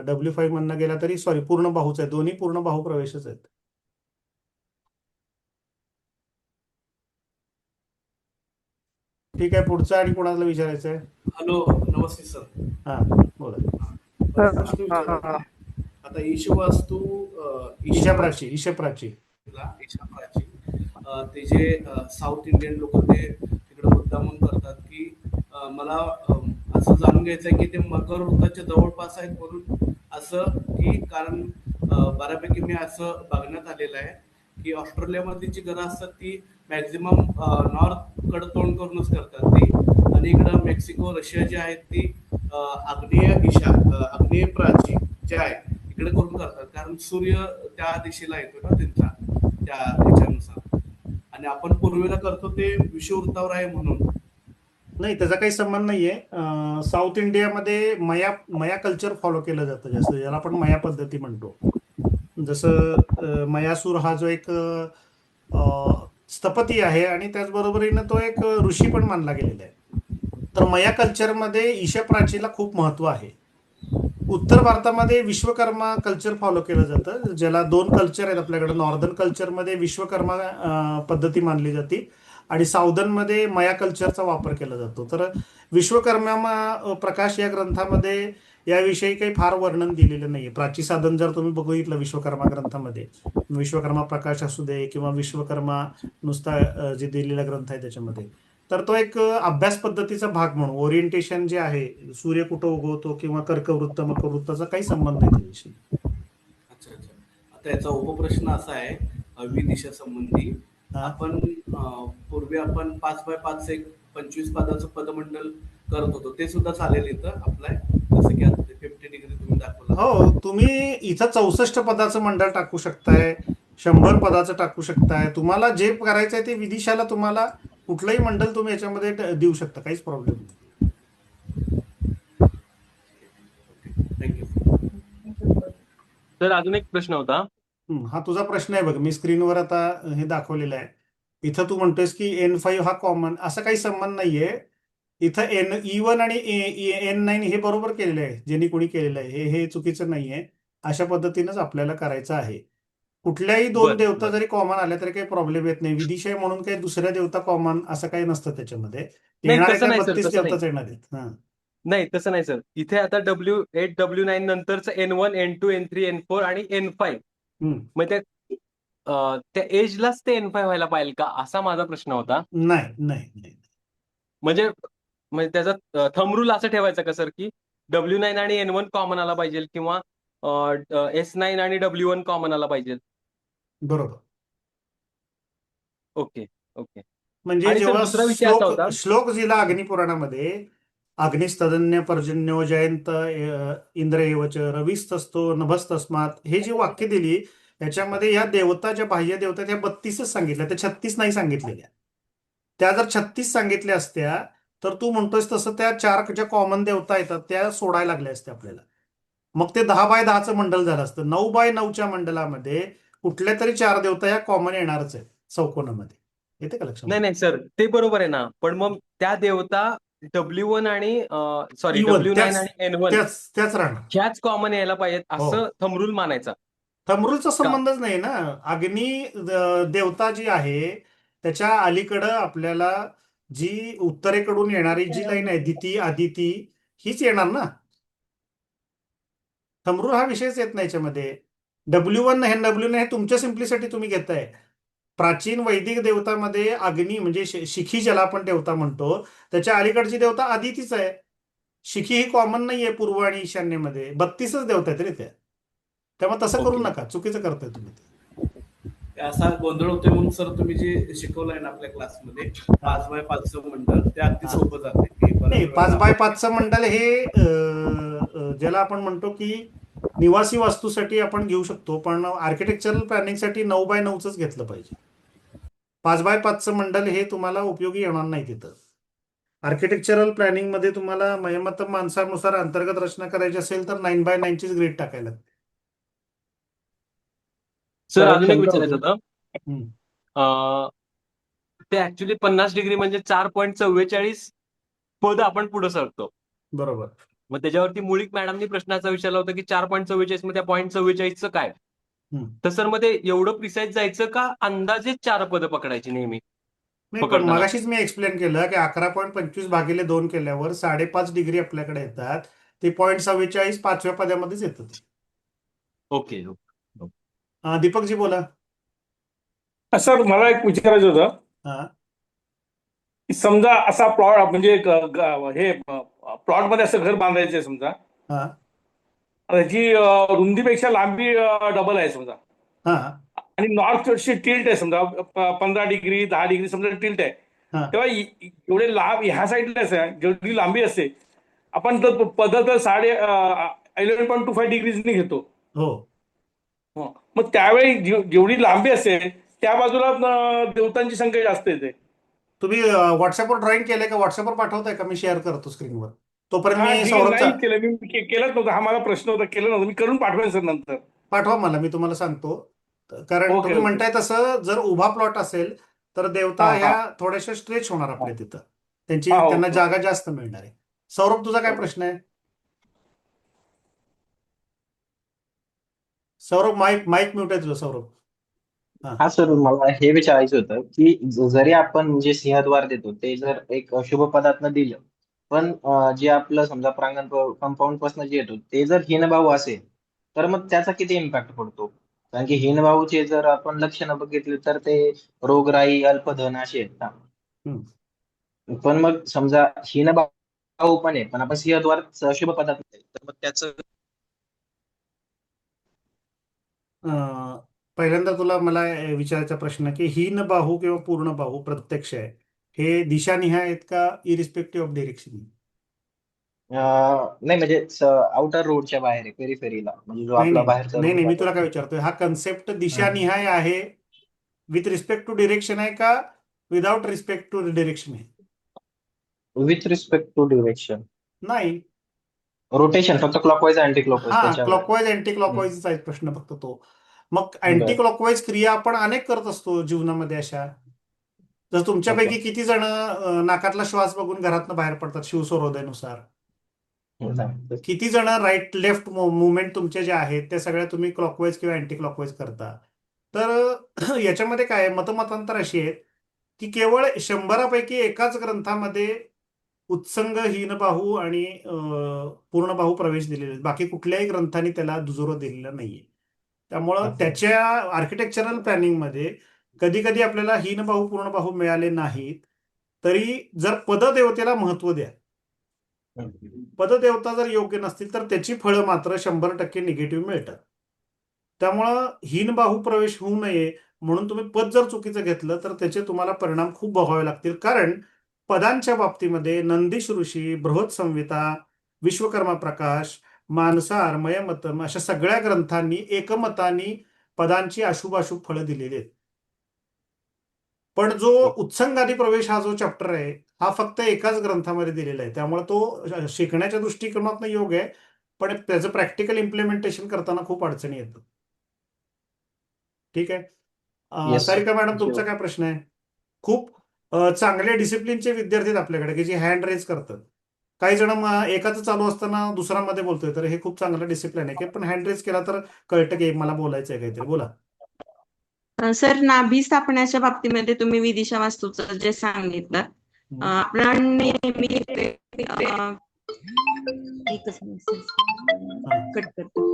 S1: W5 मधनं गेला तरी पूर्ण बाहूच आहे. दोन्ही पूर्ण बाहू प्रवेशच आहेत. ठीक आहे, पुढचं आणि कोणाला विचारायचं आहे?
S10: हॅलो, नमस्ते सर.
S1: हा, बोला.
S10: मला एक प्रश्न विचारायचा आहे. आता ईशवास्तू
S1: ईशाप्राची
S10: ईशाप्राची ते जे साऊथ इंडियन लोक ते तिकडे मुद्दामून करतात की मला असं जाणून घ्यायचं आहे की ते मकर वृत्ताच्या जवळपास आहेत म्हणून, असं की कारण बऱ्यापैकी मी असं बघण्यात आलेलं आहे की ऑस्ट्रेलियामध्ये जी घरं असतात ती मॅक्झिमम नॉर्थकडे तोंड करूनच करतात ती, आणि इकडं मेक्सिको रशिया जी आहेत ती आग्नेय प्राची जे आहे इकडे करून करतात, कारण सूर्य त्या दिशेला येतो ना त्यांचा त्या ह्याच्यानुसार, आणि आपण पूर्वेला करतो ते विषुववृत्तावर आहे म्हणून.
S1: नाही, त्याचा काही संबंध नाहीये. साऊथ इंडियामध्ये मया कल्चर फॉलो केलं जातं जास्त, ज्याला आपण मया पद्धती म्हणतो. जसं मयासूर हा जो एक स्थपती आहे आणि त्याचबरोबरीनं तो एक ऋषी पण मानला गेलेला आहे. तर मया कल्चरमध्ये ईशप्राचीला खूप महत्व आहे. उत्तर भारतामध्ये विश्वकर्मा कल्चर फॉलो केलं जातं, ज्याला 2 कल्चर आहेत आपल्याकडे. नॉर्दर्न कल्चरमध्ये विश्वकर्मा पद्धती मानली जाते, आणि साऊदर्नमध्ये मया कल्चरचा वापर केला जातो. तर विश्वकर्मा प्रकाश या ग्रंथामध्ये याविषयी काही फार वर्णन दिलेलं नाहीये. प्राची साधन जर तुम्ही बघितलं विश्वकर्मा ग्रंथामध्ये, विश्वकर्मा प्रकाश असू दे किंवा विश्वकर्मा नुसता जे दिलेला ग्रंथ आहे त्याच्यामध्ये, तर तो एक अभ्यास पद्धतीचा भाग म्हणून ओरिएंटेशन जे आहे, सूर्य कुठं उगवतो किंवा कर्कवृत्त मकरवृत्ताचा काही संबंध नाही त्याविषयी.
S10: अच्छा. आता याचा उपप्रश्न असा आहे विदिशा संबंधी. आपण पूर्वी आपण 5x5 एक 25 पदाचं पदमंडल करत होतो, ते सुद्धा चालेल इथं अप्लाय, जसं की आता 50 डिग्री तुम्ही दाखवलं.
S1: हो, तुम्ही इथं 64 पदाचं मंडळ टाकू शकताय, 100 पदाचं टाकू शकताय. तुम्हाला जे करायचं आहे ते विदिशाला तुम्हाला कुठलंही मंडळ तुम्ही याच्यामध्ये देऊ शकता, काहीच प्रॉब्लेम नाही.
S10: थँक्यू.
S7: सर अजून एक प्रश्न होता.
S1: हा तुझा प्रश्न आहे बघ, मी स्क्रीनवर आता हे दाखवलेलं आहे. इथं तू म्हणतोयस की N5 हा कॉमन, असा काही संबंध नाहीये. इथं E1 आणि N9 हे बरोबर केलेलं आहे, ज्यांनी कोणी केलेलं आहे, हे चुकीचं नाहीये. अशा पद्धतीनंच आपल्याला करायचं आहे. कुठल्याही दोन
S7: बर
S1: देवता
S7: बर
S1: जरी कॉमन आल्या तरी काही प्रॉब्लेम येत नाही. विधिशय म्हणून काही दुसऱ्या देवता कॉमन असं काही नसतं त्याच्यामध्ये.
S7: नाही
S1: येणारे
S7: तसं
S1: काय
S7: नाही सर
S1: 32
S7: तसं नाही
S1: देवताच येणार आहेत. हा
S7: नाही तसं नाही सर. इथे आता W8 W9 नंतरचं N1 N2 N3 N4 आणि N5
S1: हम्म.
S7: मग त्या एजलाच ते N5 व्हायला पाहिजे का असा माझा प्रश्न होता.
S1: नाही नाही नाही
S7: म्हणजे म्हणजे त्याचा थंब रूल असं ठेवायचं का सर की W9 आणि N1 कॉमन आला पाहिजे किंवा S9 आणि W1 कॉमन आला पाहिजे.
S1: बरोबर.
S7: Okay okay.
S1: म्हणजे
S7: आणि सर
S1: जेव्हा
S7: दुसरा विषय असा होता.
S1: श्लोक दिला अग्निपुराणामध्ये, अग्निस्तदन्य पर्जन्यो जयंत इंद्र एवच रविस्तस्तो नभस्तस्मात, हे जी वाक्य दिली याच्यामध्ये या देवता ज्या बाह्य देवता त्या 32च सांगितल्या, त्या 36 नाही सांगितलेल्या. त्या जर 36 सांगितल्या असत्या तर तू म्हणतोयस तसं त्या 4 ज्या कॉमन देवता येतात त्या सोडायला लागल्या असत्या आपल्याला. मग ते 10 बाय 10चं मंडल झालं असतं. 9 बाय 9च्या मंडलामध्ये कुठल्या तरी 4 देवता ह्या कॉमन येणारच आहेत चौकोनामध्ये. येते का
S7: नाही
S1: लक्षामध्ये?
S7: नाही सर ते बरोबर आहे ना, पण मग त्या देवता W1 आणि सॉरी
S1: इवन
S7: W9
S1: त्याच
S7: आणि N1
S1: त्याच राहणार.
S7: ह्याच कॉमन यायला पाहिजेत
S1: हो.
S7: असं थंब रूल मानायचा
S1: थंबरूलचा
S7: का?
S1: संबंधच नाही ना. अग्नी देवता जी आहे त्याच्या अलीकडं आपल्याला जी उत्तरेकडून येणारी जी लाईन आहे दिती आदिती हीच येणार ना. थंबरूल हा विषयच येत नाही याच्यामध्ये. W1 हे W9 हे तुमच्या सिम्प्लिसिटी तुम्ही घेताय. प्राचीन वैदिक देवतामध्ये अग्नी म्हणजे शिखी ज्याला आपण देवता म्हणतो त्याच्या अलीकडची देवता आदितीच आहे. शिखी ही कॉमन नाहीये पूर्व आणि ईशान्येमध्ये. 32च देवता आहेत रे त्या. त्यामुळे तसं करू
S7: ओके
S1: नका, चुकीचं करताय तुम्ही ते.
S10: असा गोंधळ होतोय म्हणून सर तुम्ही जे शिकवलंय ना आपल्या क्लासमध्ये 5 बाय 5चं मंडळ ते अगदी
S1: हा.
S10: सोपं जाते की बऱ्याच
S1: नाही,
S10: वेळेला
S1: 5 बाय
S10: आपण
S1: 5चं मंडल हे ज्याला आपण म्हणतो की निवासी वास्तूसाठी आपण घेऊ शकतो, पण आर्किटेक्चरल प्लॅनिंगसाठी 9 बाय 9च घेतलं पाहिजे. 5 बाय 5चं मंडल हे तुम्हाला उपयोगी येणार नाही तिथं. आर्किटेक्चरल प्लॅनिंग मध्ये तुम्हाला मयमत माणसानुसार अंतर्गत रचना करायची असेल तर 9 बाय 9चीच ग्रीड टाकायला लागते.
S7: सर
S2: सर,
S7: अजून एक
S2: शंका
S7: विचारायचं
S2: होती.
S7: होतं.
S1: हम्म.
S7: ते ऍक्च्युली 50 डिग्री म्हणजे 4.44 पद आपण पुढे सरतो.
S1: बरोबर.
S7: मग त्याच्यावरती मुळीक मॅडमनी प्रश्नाचा विचारला होता की 4.44 मध्ये 0.44चं काय.
S1: हम्म.
S7: तर सर मध्ये एवढं प्रिसाईज जायचं का अंदाजे 4 पद पकडायची नेहमी
S1: नाही, पण
S7: पकडताना?
S1: मगाशीच मी एक्सप्लेन केलं की 11.25 भागिले 2 केल्यावर 5.5 डिग्री आपल्याकडे येतात. ते 0.47 5व्या पदामध्येच येतं ते.
S7: ओके
S1: दीपकजी बोला.
S11: सर मला एक विचारायचं होतं
S1: हा
S11: की समजा असा प्लॉट म्हणजे हे प्लॉट मध्ये असं घर बांधायचं आहे समजा,
S1: हा
S11: त्याची रुंदीपेक्षा लांबी डबल आहे समजा,
S1: हा
S11: आणि नॉर्थ ची टिल्ट आहे समजा 15 डिग्री 10 डिग्री समजा टिल्ट आहे,
S1: हा
S11: तेव्हा एवढे लांब ह्या साईडला जेवढी लांबी असते आपण तर पद्धत 11.25 डिग्रीजनी घेतो.
S1: हो.
S11: मग त्यावेळी जेवढी लांबी असेल त्या बाजूला देवतांची संख्या जास्त येते.
S1: तुम्ही व्हॉट्सअपवर ड्रॉइंग केलंय का? व्हॉट्सअपवर पाठवताय का? मी शेअर करतो स्क्रीनवर. तोपर्यंत
S11: हा
S1: मी
S11: ठीक आहे,
S1: सौरभचा
S11: नाही केलं मी केलंच नव्हतं, हा मला प्रश्न होता, केलं नव्हतं मी, करून पाठवेन सर नंतर.
S1: पाठवा मला, मी तुम्हाला सांगतो. कारण
S11: ओके
S1: तुम्ही
S11: ओके.
S1: म्हणताय तसं जर उभा प्लॉट असेल तर देवता
S11: हा हा
S1: ह्या थोड्याशा स्ट्रेच होणार आपल्या तिथं.
S11: हा
S1: त्यांना
S11: ओके
S1: जागा जास्त मिळणार आहे. सौरभ, तुझा काय
S11: ओके.
S1: प्रश्न आहे? सौरभ, माईक म्यूट आहे तुझं सौरभ.
S12: हा सर, मला हे विचारायचं होतं की जरी आपण जे सिंहद्वार देतो ते जर एक शुभ पदार्थनं दिलं, पण जे आपलं समजा प्रांगण कंपाऊंड पासून जे येतो ते जर हीनभाव असेल तर मग त्याचा किती इम्पॅक्ट पडतो? कारण की हीनभाऊचे जर आपण लक्षणं बघितली तर ते रोगराई, अल्पधन असे आहेत ना. पण मग समजा हीनभाव पण आहे पण आपण सिंहद्वार शुभ पदार्थ नाही, तर मग त्याचं
S1: पहिल्यांदा मला विचारायचा प्रश्न की हीन बाहू किंवा पूर्ण बाहू प्रत्यक्ष आहे हे दिशानिहाय आहेत का इरिस्पेक्टिव्ह ऑफ डिरेक्शन?
S12: नाही म्हणजे आउटर रोडच्या बाहेर आहे, पेरिफेरीला, म्हणजे जो
S1: नाही
S12: आपला
S1: नाही
S12: बाहेरचा
S1: नाही
S12: रोड
S1: नाही, मी
S12: जातो.
S1: तुला काय विचारतोय, हा कन्सेप्ट दिशानिहाय आहे विथ रिस्पेक्ट टू डिरेक्शन आहे का विदाउट रिस्पेक्ट टू डिरेक्शन आहे?
S12: With respect to direction.
S1: नाही.
S12: रोटेशन फक्त क्लॉकवाईज अँटी क्लॉकवाईज
S1: हा,
S12: त्याच्यावर.
S1: क्लॉकवाईज अँटी क्लॉकवाईजचा आहे प्रश्न फक्त तो. मग अँटी
S12: बरं.
S1: क्लॉकवाईज क्रिया आपण अनेक करत असतो जीवनामध्ये अशा. जर तुमच्यापैकी किती जण नाकातला श्वास बघून घरातनं बाहेर पडतात शिवसुरोदयानुसार? किती जण राईट लेफ्ट मुवमेंट तुमचे जे आहेत ते सगळ्या तुम्ही क्लॉकवाईज किंवा अँटी क्लॉकवाईज करता? तर याच्यामध्ये काय आहे, मतमतांतर अशी आहेत की केवळ 100पैकी एकाच ग्रंथामध्ये उत्संग, हीनबाहू आणि पूर्णबाहू प्रवेश दिलेले आहेत. बाकी कुठल्याही ग्रंथाने त्याला दुजोरा दिलेला नाहीये. त्यामुळं त्याच्या आर्किटेक्चरल प्लॅनिंगमध्ये कधी कधी आपल्याला हीनबाहू पूर्णबाहू मिळाले नाहीत, तरी जर पददेवतेला महत्व द्या. पददेवता जर योग्य नसतील तर त्याची फळं मात्र 100% निगेटिव्ह मिळतात. त्यामुळं हीनबाहू प्रवेश होऊ नये म्हणून तुम्ही पद जर चुकीचं घेतलं तर त्याचे तुम्हाला परिणाम खूप भोगावे लागतील. कारण पदांच्या बाबतीमध्ये नंदीश ऋषी, बृहत्संहिता, विश्वकर्मा प्रकाश, मानसार, मयमतम अशा सगळ्या ग्रंथांनी एकमतानी पदांची अशुभाशुभ फळं दिलेली आहेत. पण जो उत्संगादी प्रवेश हा जो चॅप्टर आहे हा फक्त एकाच ग्रंथामध्ये दिलेला आहे. त्यामुळे तो शिकण्याच्या दृष्टिकोनातून योग्य आहे, पण त्याचं प्रॅक्टिकल इम्प्लिमेंटेशन करताना खूप अडचणी येतात. ठीक आहे.
S12: Yes, sir.
S1: सारिका मॅडम, तुमचा
S12: Sure.
S1: काय प्रश्न आहे? खूप चांगले डिसिप्लिनचे विद्यार्थी आहेत आपल्याकडे की जे हँड रेज करतात. काही जण एकाच चालू असताना दुसरा मध्ये बोलतोय, तर हे खूप चांगलं डिसिप्लिन आहे की पण हँड रेज केला तर कळतं की मला बोलायचं आहे काहीतरी. बोला.
S13: सर, नाभी स्थापण्याच्या बाबतीमध्ये तुम्ही विदिशा वास्तूचं जे सांगितलं, आपला नेहमी एकच मेसेज कट करतो.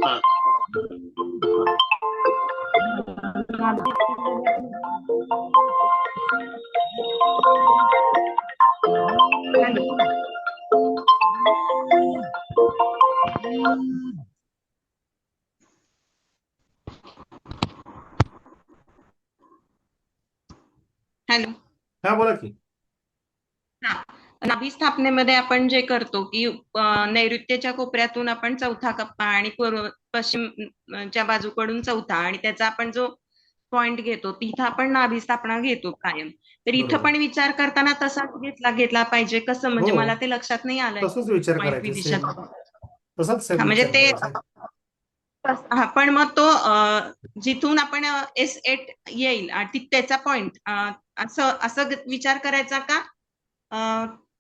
S13: हॅलो.
S1: हा, बोला की.
S13: नाभी स्थापनेमध्ये आपण जे करतो की नैऋत्येच्या कोपऱ्यातून आपण चौथा कप्पा आणि पश्चिमच्या बाजूकडून चौथा, आणि त्याचा आपण जो पॉइंट घेतो तिथं आपण नाभी स्थापना घेतो कायम. तर इथं
S1: बरोबर.
S13: पण विचार करताना तसाच घेतला पाहिजे कसं? म्हणजे
S1: हो.
S13: मला ते लक्षात नाही आलंय.
S1: तसंच विचार
S13: Point
S1: करायचा
S13: विदिशाचा.
S1: तसाच
S13: हा, म्हणजे
S1: विचार
S13: ते
S1: करायचा.
S13: हा, पण मग तो जिथून आपण S8 येईल आणि त्याचा पॉइंट असं विचार करायचा का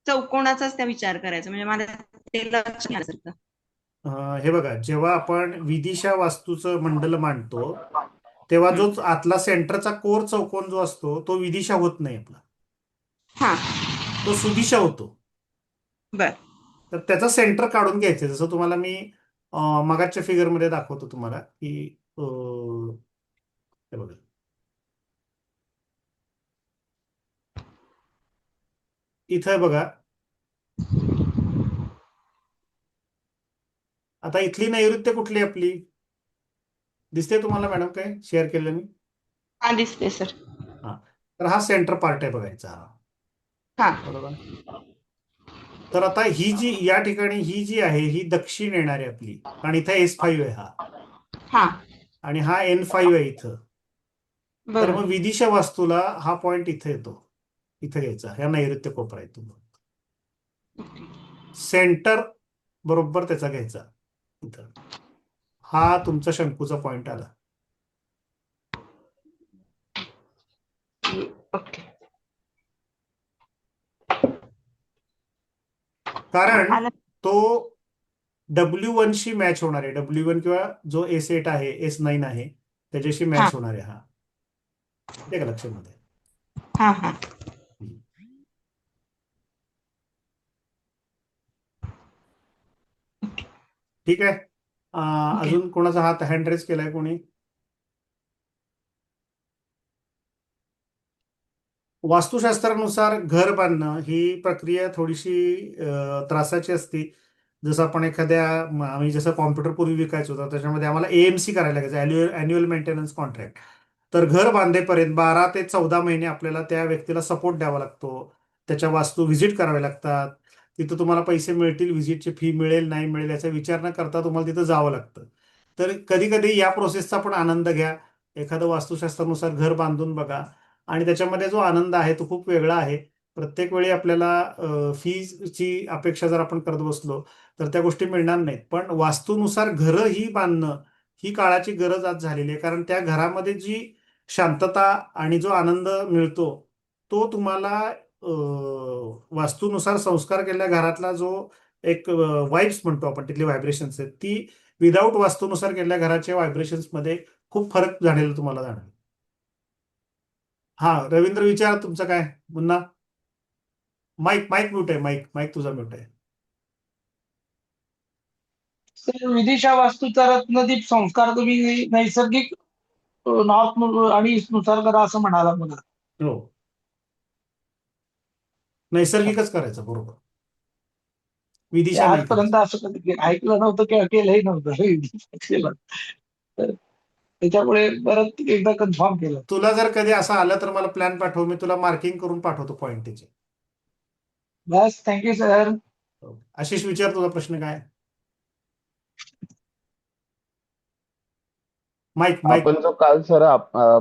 S13: चौकोनाचाच त्या विचार करायचा? म्हणजे मला ते लक्ष नाही आलं.
S1: हे बघा, जेव्हा आपण विदिशा वास्तूचं मंडल मांडतो तेव्हा जो आतला सेंटरचा कोर चौकोन जो असतो तो विदिशा होत नाही आपला,
S13: हा,
S1: तो सुदिशा होतो.
S13: बर.
S1: तर त्याचा सेंटर काढून घ्यायचं. जसं तुम्हाला मी मगाच्या फिगर मध्ये दाखवतो तुम्हाला की हे बघा, इथं बघा, आता इथली नैऋत्य कुठली आपली दिसते तुम्हाला मॅडम? काय शेअर केलं मी?
S13: हा, दिसते सर.
S1: हा, तर हा सेंटर पार्ट आहे बघायचा.
S13: हा,
S1: बरोबर. तर आता ही जी या ठिकाणी ही जी आहे ही दक्षिण येणारी आपली, आणि इथं S5 आहे
S13: हा,
S1: आणि हा N5 आहे इथं. तर
S13: बरोबर.
S1: मग विदिशा वास्तूला हा पॉइंट इथे येतो, इथे घ्यायचा, ह्या नैऋत्य कोपरा येतो. सेंटर बरोबर त्याचा घ्यायचा इथं. हा तुमचा शंकूचा पॉइंट आला.
S13: ओके.
S1: कारण तो W1 शी मॅच होणार आहे. W1 किंवा जो S8 आहे, S9 आहे, त्याच्याशी मॅच होणार आहे. हा, ते का लक्षामध्ये?
S13: हा हा,
S1: ठीक आहे. अजून कोणाचा हात हँड रेज केलाय कोणी? वास्तुशास्त्रानुसार घर बांधणं ही प्रक्रिया थोडीशी त्रासाची असते. जसं आपण आम्ही जसं कॉम्प्युटर पूर्वी विकायचो होतं त्याच्यामध्ये आम्हाला AMC करायला लागायचं, अॅन्युअल मेंटेनन्स कॉन्ट्रॅक्ट. तर घर बांधेपर्यंत 12 ते 14 महिने आपल्याला त्या व्यक्तीला सपोर्ट द्यावा लागतो. त्याच्या वास्तू व्हिजिट करावे लागतात. तिथं तुम्हाला पैसे मिळतील, व्हिजिटची फी मिळेल नाही मिळेल याचा विचार न करता तुम्हाला तिथं जावं लागतं. तर कधी कधी या प्रोसेसचा पण आनंद घ्या. एखादं वास्तुशास्त्रानुसार घर बांधून बघा, आणि त्याच्यामध्ये जो आनंद आहे तो खूप वेगळा आहे. प्रत्येक वेळी आपल्याला फीजची अपेक्षा जर आपण करत बसलो तर त्या गोष्टी मिळणार नाहीत. पण वास्तूनुसार घरं ही बांधणं ही काळाची गरज आज झालेली आहे. कारण त्या घरामध्ये जी शांतता आणि जो आनंद मिळतो तो तुम्हाला वास्तूनुसार संस्कार केलेल्या घरातला जो एक वाईब्स म्हणतो आपण, तिथली व्हायब्रेशन्स आहेत, ती विदाऊट वास्तूनुसार केलेल्या घराच्या व्हायब्रेशन्स मध्ये खूप फरक झालेला तुम्हाला जाणवेल. हा रवींद्र विचार तुमचं काय पुन्हा. माईक माईक म्यूट आहे, माईक माईक तुझा म्यूट आहे.
S11: सर विदिशा वास्तूचा रत्नदीप संस्कार तुम्ही नैसर्गिक नॉर्थ आणि ईस्ट नुसार करा असं म्हणाला मला.
S1: हो, नैसर्गिकच करायचं, बरोबर.
S11: ते
S1: विदिशा नाही
S11: आजपर्यंत
S1: करायचं.
S11: असं कधी ऐकलं नव्हतं किंवा केलंही नव्हतं विदिशा केलं. तर त्याच्यामुळे परत एकदा कन्फर्म केलं.
S1: तुला जर कधी असं आलं तर मला प्लॅन पाठव, मी तुला मार्किंग करून पाठवतो पॉईंट त्याचे.
S11: बस थँक्यू सर.
S1: आशिष विचार तुझा प्रश्न काय. Mic mic.
S14: आपण जो काल सर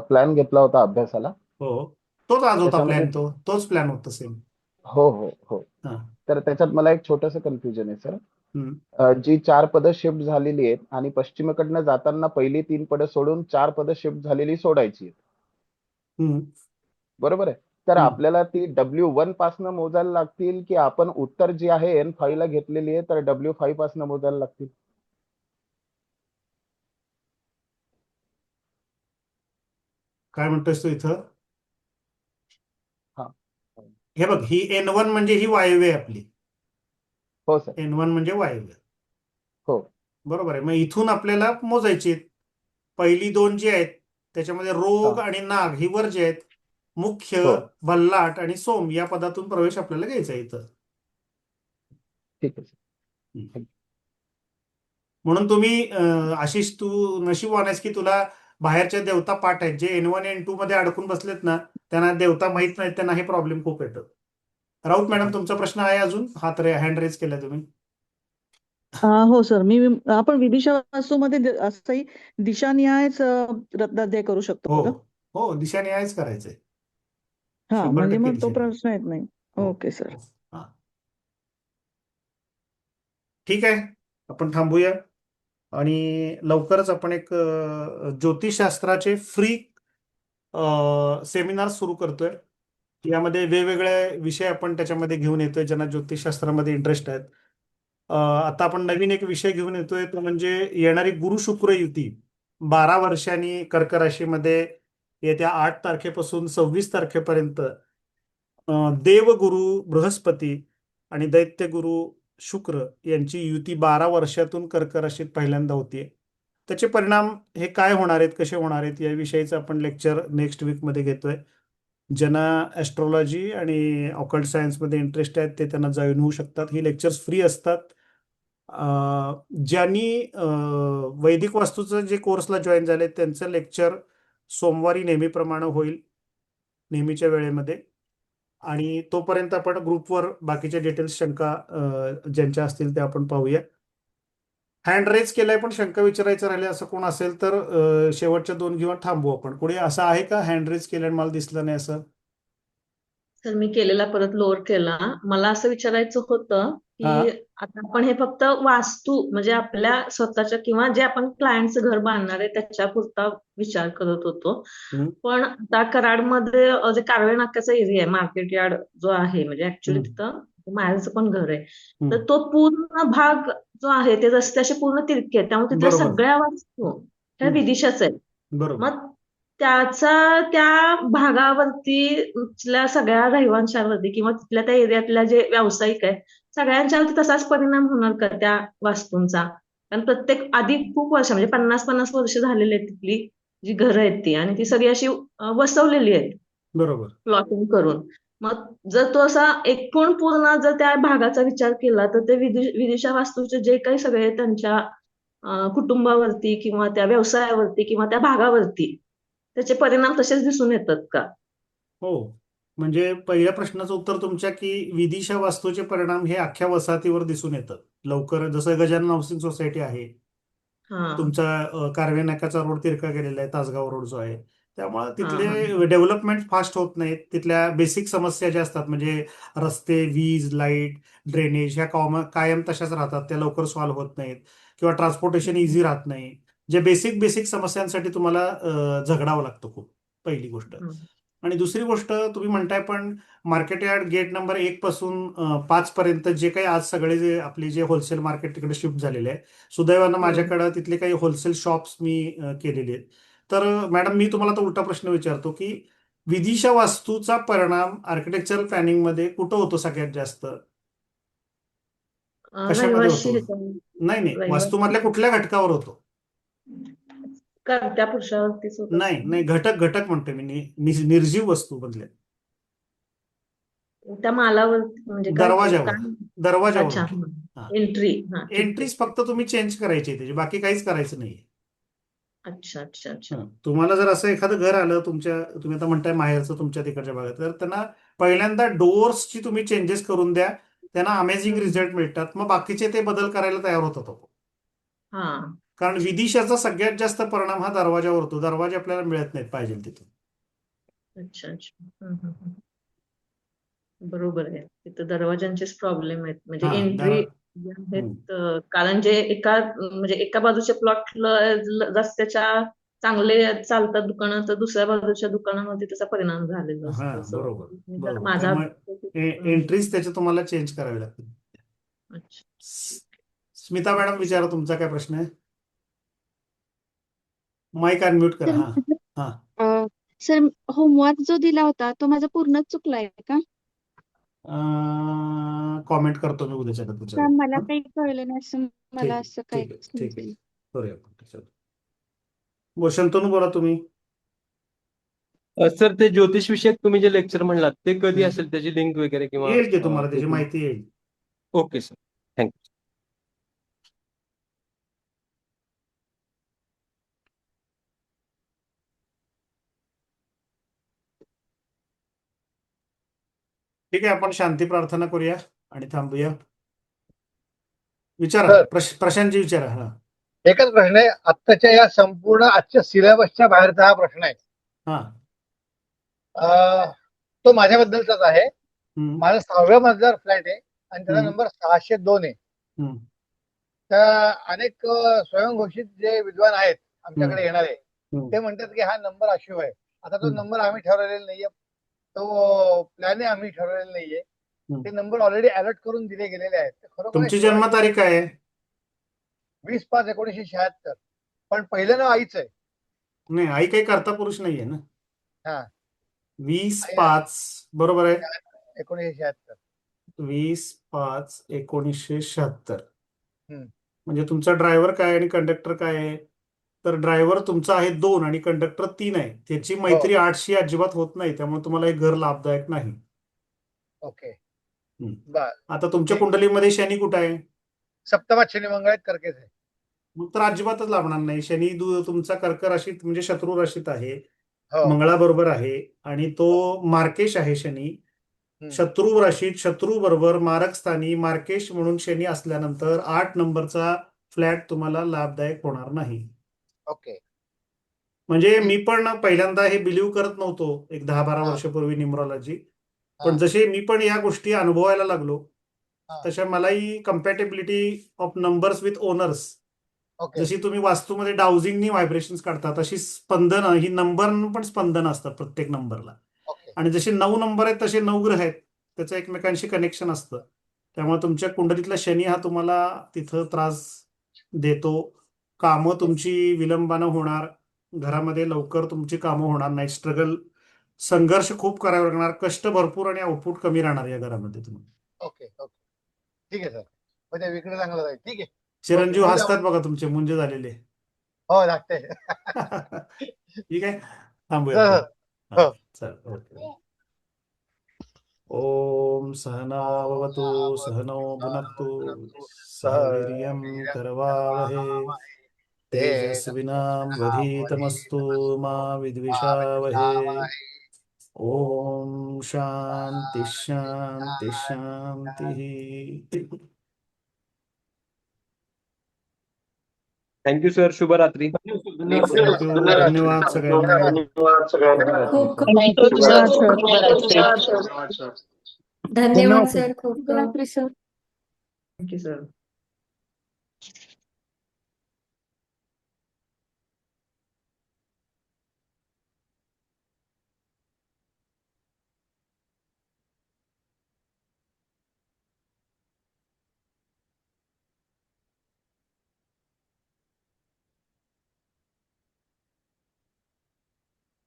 S14: प्लॅन घेतला होता अभ्यासाला,
S1: हो, तोच आज होता
S14: त्याच्यामध्ये
S1: प्लॅन, तोच प्लॅन होता सेम.
S14: हो हो हो.
S1: हा.
S14: तर त्याच्यात मला एक छोटंसं कन्फ्युजन आहे सर.
S1: हम्म.
S14: जी 4 पदं शिफ्ट झालेली आहेत आणि पश्चिमेकडनं जाताना पहिली 3 पदं सोडून 4 पदं शिफ्ट झालेली सोडायची आहेत.
S1: हम्म.
S14: बरोबर आहे. तर
S1: हम्म.
S14: आपल्याला ती W1 पासनं मोजायला लागतील की आपण उत्तर जी आहे N5 ला घेतलेली आहे तर W5 पासनं मोजायला लागतील.
S1: काय म्हणतोयस तू इथं.
S14: हा.
S1: हे बघ, ही N1 म्हणजे ही वायव्य आहे आपली.
S14: हो सर.
S1: N1 म्हणजे वायव्य.
S14: हो.
S1: बरोबर आहे. मग इथून आपल्याला मोजायची आहेत. पहिली 2 जी आहेत त्याच्यामध्ये रोग आणि नाग ही वर जे आहेत, मुख्य,
S14: हो.
S1: बल्लाट आणि सोम या पदातून प्रवेश आपल्याला घ्यायचा आहे इथं.
S14: ठीक आहे सर.
S1: म्हणून तुम्ही आशिष, तू नशीबवान आहेस की तुला बाहेरच्या देवता पाठ आहेत. जे N1 N2 मध्ये अडकून बसलेत ना, त्यांना देवता माहित नाहीत, त्यांना हे प्रॉब्लेम खूप येतं. राऊत मॅडम, तुमचा प्रश्न आहे अजून. हँड रेज केला तुम्ही.
S9: हो सर, आपण विदिशा वास्तूमध्ये असंही दिशानिहायच रत्नाध्याय करू शकतो
S1: हो
S9: का?
S1: हो, दिशानिहायच करायचंय.
S9: हा,
S1: 100%
S9: म्हणजे मग तो
S1: दिशानिहाय.
S9: प्रश्न येत नाही.
S1: हो,
S9: ओके सर.
S1: हो. हा. ठीक आहे, आपण थांबूया आणि लवकरच आपण एक ज्योतिषशास्त्राचे फ्री सेमिनार सुरू करतोय. यामध्ये वेगवेगळे विषय आपण त्याच्यामध्ये घेऊन येतोय ज्यांना ज्योतिषशास्त्रामध्ये इंटरेस्ट आहेत. आता आपण नवीन एक विषय घेऊन येतोय, तो म्हणजे येणारी गुरु शुक्र युती 12 वर्षांनी कर्क राशीमध्ये येत्या 8 तारखेपासून 26 तारखेपर्यंत देवगुरु बृहस्पती आणि दैत्यगुरु शुक्र यांची युती 12 वर्षातून कर्क राशीत पहिल्यांदा होतीये. त्याचे परिणाम हे काय होणार आहेत, कसे होणार आहेत, याविषयीचं आपण लेक्चर नेक्स्ट वीकमध्ये घेतोय. ज्यांना ॲस्ट्रॉलॉजी आणि ऑकल्ट सायन्समध्ये इंटरेस्ट आहेत ते त्यांना जॉईन होऊ शकतात. ही लेक्चर्स फ्री असतात. ज्यांनी वैदिक वास्तूचं जे कोर्सला जॉईन झाले त्यांचं लेक्चर सोमवारी नेहमीप्रमाणे होईल, नेहमीच्या वेळेमध्ये. आणि तोपर्यंत आपण ग्रुपवर बाकीच्या डिटेल्स, शंका ज्यांच्या असतील ते आपण पाहूया. हँड रेज केलाय पण शंका विचारायचं राहिले असं कोण असेल तर शेवटच्या 2 घेऊन थांबू आपण. कोणी असं आहे का हँड रेज केलं मला दिसलं नाही असं?
S15: सर, मी केलेला परत लोअर केला. मला असं विचारायचं होतं की आता आपण हे फक्त वास्तू म्हणजे आपल्या स्वतःच्या किंवा जे आपण क्लायंटचं घर बांधणार आहे त्याच्यापुरता विचार करत होतो. पण आता कराडमध्ये जे कारवे नाक्याचा एरिया आहे, मार्केट यार्ड जो आहे, म्हणजे ऍक्च्युली तिथं माझं पण घर आहे, तर तो पूर्ण भाग जो आहे ते रस्ते असे पूर्ण तिरके आहेत. त्यामुळे तिथल्या
S1: बरोबर.
S15: सगळ्या वास्तू ह्या विदिशाच आहेत.
S1: बरोबर.
S15: मग त्या भागावरती तिथल्या सगळ्या रहिवाशांवरती किंवा तिथल्या त्या एरियातल्या जे व्यावसायिक आहेत सगळ्यांच्यावरती तसाच परिणाम होणार का त्या वास्तूंचा? कारण प्रत्येक आधी खूप वर्ष म्हणजे 50-50 वर्ष झालेली आहेत तिथली जी घरं आहेत ती, आणि ती सगळी अशी वसवलेली आहेत
S1: बरोबर,
S15: प्लॉटिंग करून. मग जर तो असा एकूण पूर्ण जर त्या भागाचा विचार केला तर ते विदिशा वास्तूचे जे काही सगळे त्यांच्या कुटुंबावरती किंवा त्या व्यवसायावरती किंवा त्या भागावरती त्याचे परिणाम तसेच दिसून येतात का?
S1: हो, म्हणजे पहिल्या प्रश्नाचं उत्तर तुमच्या की विदिशा वास्तूचे परिणाम हे अख्ख्या वसाहतीवर दिसून येतात लवकर. जसं गजानन हाऊसिंग सोसायटी आहे, तुमचा कारवे नाक्याचा रोड तिरका गेलेला आहे, तासगाव रोड जो आहे, त्यामुळे तिथले डेव्हलपमेंट फास्ट होत नाहीत. तिथल्या बेसिक समस्या ज्या असतात म्हणजे रस्ते, वीज, लाईट, ड्रेनेज ह्या कायम तशाच राहतात, त्या लवकर सॉल्व्ह होत नाहीत. किंवा ट्रान्सपोर्टेशन इझी राहत नाही. जे बेसिक समस्यांसाठी तुम्हाला झगडावं लागतं खूप, पहिली गोष्ट. आणि दुसरी गोष्ट तुम्ही म्हणताय पण मार्केट यार्ड गेट नंबर 1 पासून 5 पर्यंत जे काही आज सगळे जे आपले जे होलसेल मार्केट तिकडे शिफ्ट झालेले आहे, सुदैवानं माझ्याकडे तिथले काही होलसेल शॉप्स मी केलेले आहेत. तर मॅडम, मी तुम्हाला तर उलटा प्रश्न विचारतो की विदिशा वास्तूचा परिणाम आर्किटेक्चरल प्लॅनिंग मध्ये कुठं होतो सगळ्यात जास्त? कशामध्ये
S15: रहिवाशी
S1: होतो?
S15: ह्याच्यावर-
S1: नाही
S15: रहिवाशी
S1: वास्तूमधल्या कुठल्या घटकावर होतो?
S15: कर्त्या पुरुषावरतीच होत
S1: नाही
S15: असेल.
S1: नाही घटक म्हणतोय मी निर्जीव वस्तू मधल्या
S15: त्या मालावर म्हणजे काय
S1: दरवाजावर
S15: काय-
S1: दरवाजावर
S15: अच्छा
S1: होतो. हा.
S15: एंट्री हा ठीक आहे.
S1: एंट्रीज फक्त तुम्ही चेंज करायची आहे त्याची, बाकी काहीच करायचं नाही.
S15: अच्छा अच्छा अच्छा
S1: तुम्हाला जर असं एखादं घर आलं तुम्ही आता म्हणताय माहेरचं तुमच्या तिकडच्या भागात, तर त्यांना पहिल्यांदा डोअर्सची तुम्ही चेंजेस करून द्या, त्यांना अमेझिंग रिझल्ट मिळतात. मग बाकीचे ते बदल करायला तयार होतात.
S15: हा
S1: कारण विदिशाचा सगळ्यात जास्त परिणाम हा दरवाजावर होतो. दरवाजे आपल्याला मिळत नाहीत पाहिजे तिथून.
S15: अच्छा अच्छा बरोबर आहे. तिथं दरवाजांचेच प्रॉब्लेम आहेत म्हणजे
S1: हा,
S15: एंट्री आहेत कारण जे म्हणजे एका बाजूच्या प्लॉट रस्त्याच्या चांगले चालतात दुकानं, तर दुसऱ्या बाजूच्या दुकानामध्ये त्याचा परिणाम झालेला
S1: हा
S15: असतो. असं
S1: बरोबर
S15: जर
S1: बरोबर.
S15: माझा
S1: त्यामुळे एंट्रीज त्याचे तुम्हाला चेंज करावे लागतील.
S15: अच्छा.
S1: स्मिता मॅडम विचारा, तुमचा काय प्रश्न आहे? माईक अनम्यूट करा. हा हा
S16: सर होमवर्क जो दिला होता तो माझा पूर्णच चुकलाय का?
S1: कॉमेंट करतो मी उद्याच्या
S16: का
S1: तुमच्यावर.
S16: मला काही कळलं नाही असं मला असं काही
S1: ठीक आहे
S16: समजेल.
S1: करूया आपण त्याच्यावर. शंतनू बोला तुम्ही.
S7: सर ते ज्योतिष विषयक तुम्ही जे लेक्चर म्हणलात ते कधी असेल, त्याची लिंक वगैरे किंवा
S1: येईल की तुम्हाला त्याची माहिती येईल.
S7: Okay sir, thank you.
S1: ठीक आहे, आपण शांती प्रार्थना करूया आणि थांबूया. विचारा प्रशांतजी विचारा. हा
S17: एकच प्रश्न आहे, आत्ताच्या या संपूर्ण आजच्या सिलेबसच्या बाहेरचा हा प्रश्न आहे. तो माझ्याबद्दलचाच आहे. माझा 6व्या मजल्यावर फ्लॅट आहे आणि त्याचा नंबर 602 आहे. तर अनेक स्वयंघोषित जे विद्वान आहेत आमच्याकडे येणारे, ते म्हणतात की हा नंबर अशिव आहे. आता तो नंबर आम्ही ठरवलेला नाहीये, तो प्लॅन आम्ही ठरवलेला नाहीये. ते नंबर ऑलरेडी अलर्ट करून दिले गेलेले आहेत.
S1: तुमची जन्मतारीख काय आहे?
S17: 20/5/1976. पण पहिलं नाव आईच आहे.
S1: नाही, आई काही करता पुरुष नाहीये ना.
S17: हा
S1: 20/5 बरोबर आहे.
S17: 1976.
S1: 20/5/1976. म्हणजे तुमचा ड्रायव्हर काय आणि कंडक्टर काय आहे? तर ड्रायव्हर तुमचा आहे 2 आणि कंडक्टर 3 आहे. त्याची मैत्री 8शी अजिबात होत नाही, त्यामुळे तुम्हाला एक घर लाभदायक नाही.
S17: ओके.
S1: आता तुमच्या कुंडलीमध्ये शनी कुठं आहे?
S17: सप्तमात शनी मंगळ आहेत, कर्केच आहे.
S1: मग तर अजिबातच लाभणार नाही. शनी तुमचा कर्क राशीत म्हणजे शत्रू राशीत आहे, मंगळाबरोबर आहे आणि तो मार्केश आहे. शनी शत्रू राशीत शत्रू बरोबर मारक स्थानी मार्केश म्हणून शनी असल्यानंतर 8 नंबरचा फ्लॅट तुम्हाला लाभदायक होणार नाही.
S17: ओके.
S1: म्हणजे मी पण पहिल्यांदा हे बिलीव्ह करत नव्हतो एक 10-12 वर्षापूर्वी न्यूमरॉलॉजी. पण जसे मी पण या गोष्टी अनुभवायला लागलो तशा मलाही compatibility of numbers with owners, जशी तुम्ही वास्तूमध्ये डाउजिंगनी व्हायब्रेशन्स काढता तशी स्पंदन ही नंबर पण स्पंदन असतात प्रत्येक नंबरला. आणि जसे 9 नंबर आहेत तसे 9 ग्रह आहेत, त्याचं एकमेकांशी कनेक्शन असतं. त्यामुळे तुमच्या कुंडलीतला शनी हा तुम्हाला तिथं त्रास देतो. कामं तुमची विलंबानं होणार, घरामध्ये लवकर तुमची कामं होणार नाही, स्ट्रगल संघर्ष खूप करावा लागणार, कष्ट भरपूर आणि आउटपुट कमी राहणार या घरामध्ये तुम्हाला.
S17: ओके ओके ठीक आहे सर. म्हणजे विकडे चांगलं जाईल. ठीक आहे.
S1: चिरंजीव हसतात बघा तुमचे मुंजे झालेले.
S17: हो लागते.
S1: ठीक आहे, थांबूया. चल ओके. ओम सहनाववतु सहनौ भुनक्तु सह वीर्यं करवावहै तेजस्विनावधीतमस्तु मा विद्विषावहै. ओम शांती शांती शांती.
S7: थँक्यू सर, शुभरात्री.
S1: धन्यवाद सगळ्यांना.
S5: खूप खूप
S16: धन्यवाद
S5: धन्यवाद सर. खूप
S16: शुभरात्री सर.
S15: Thank you sir.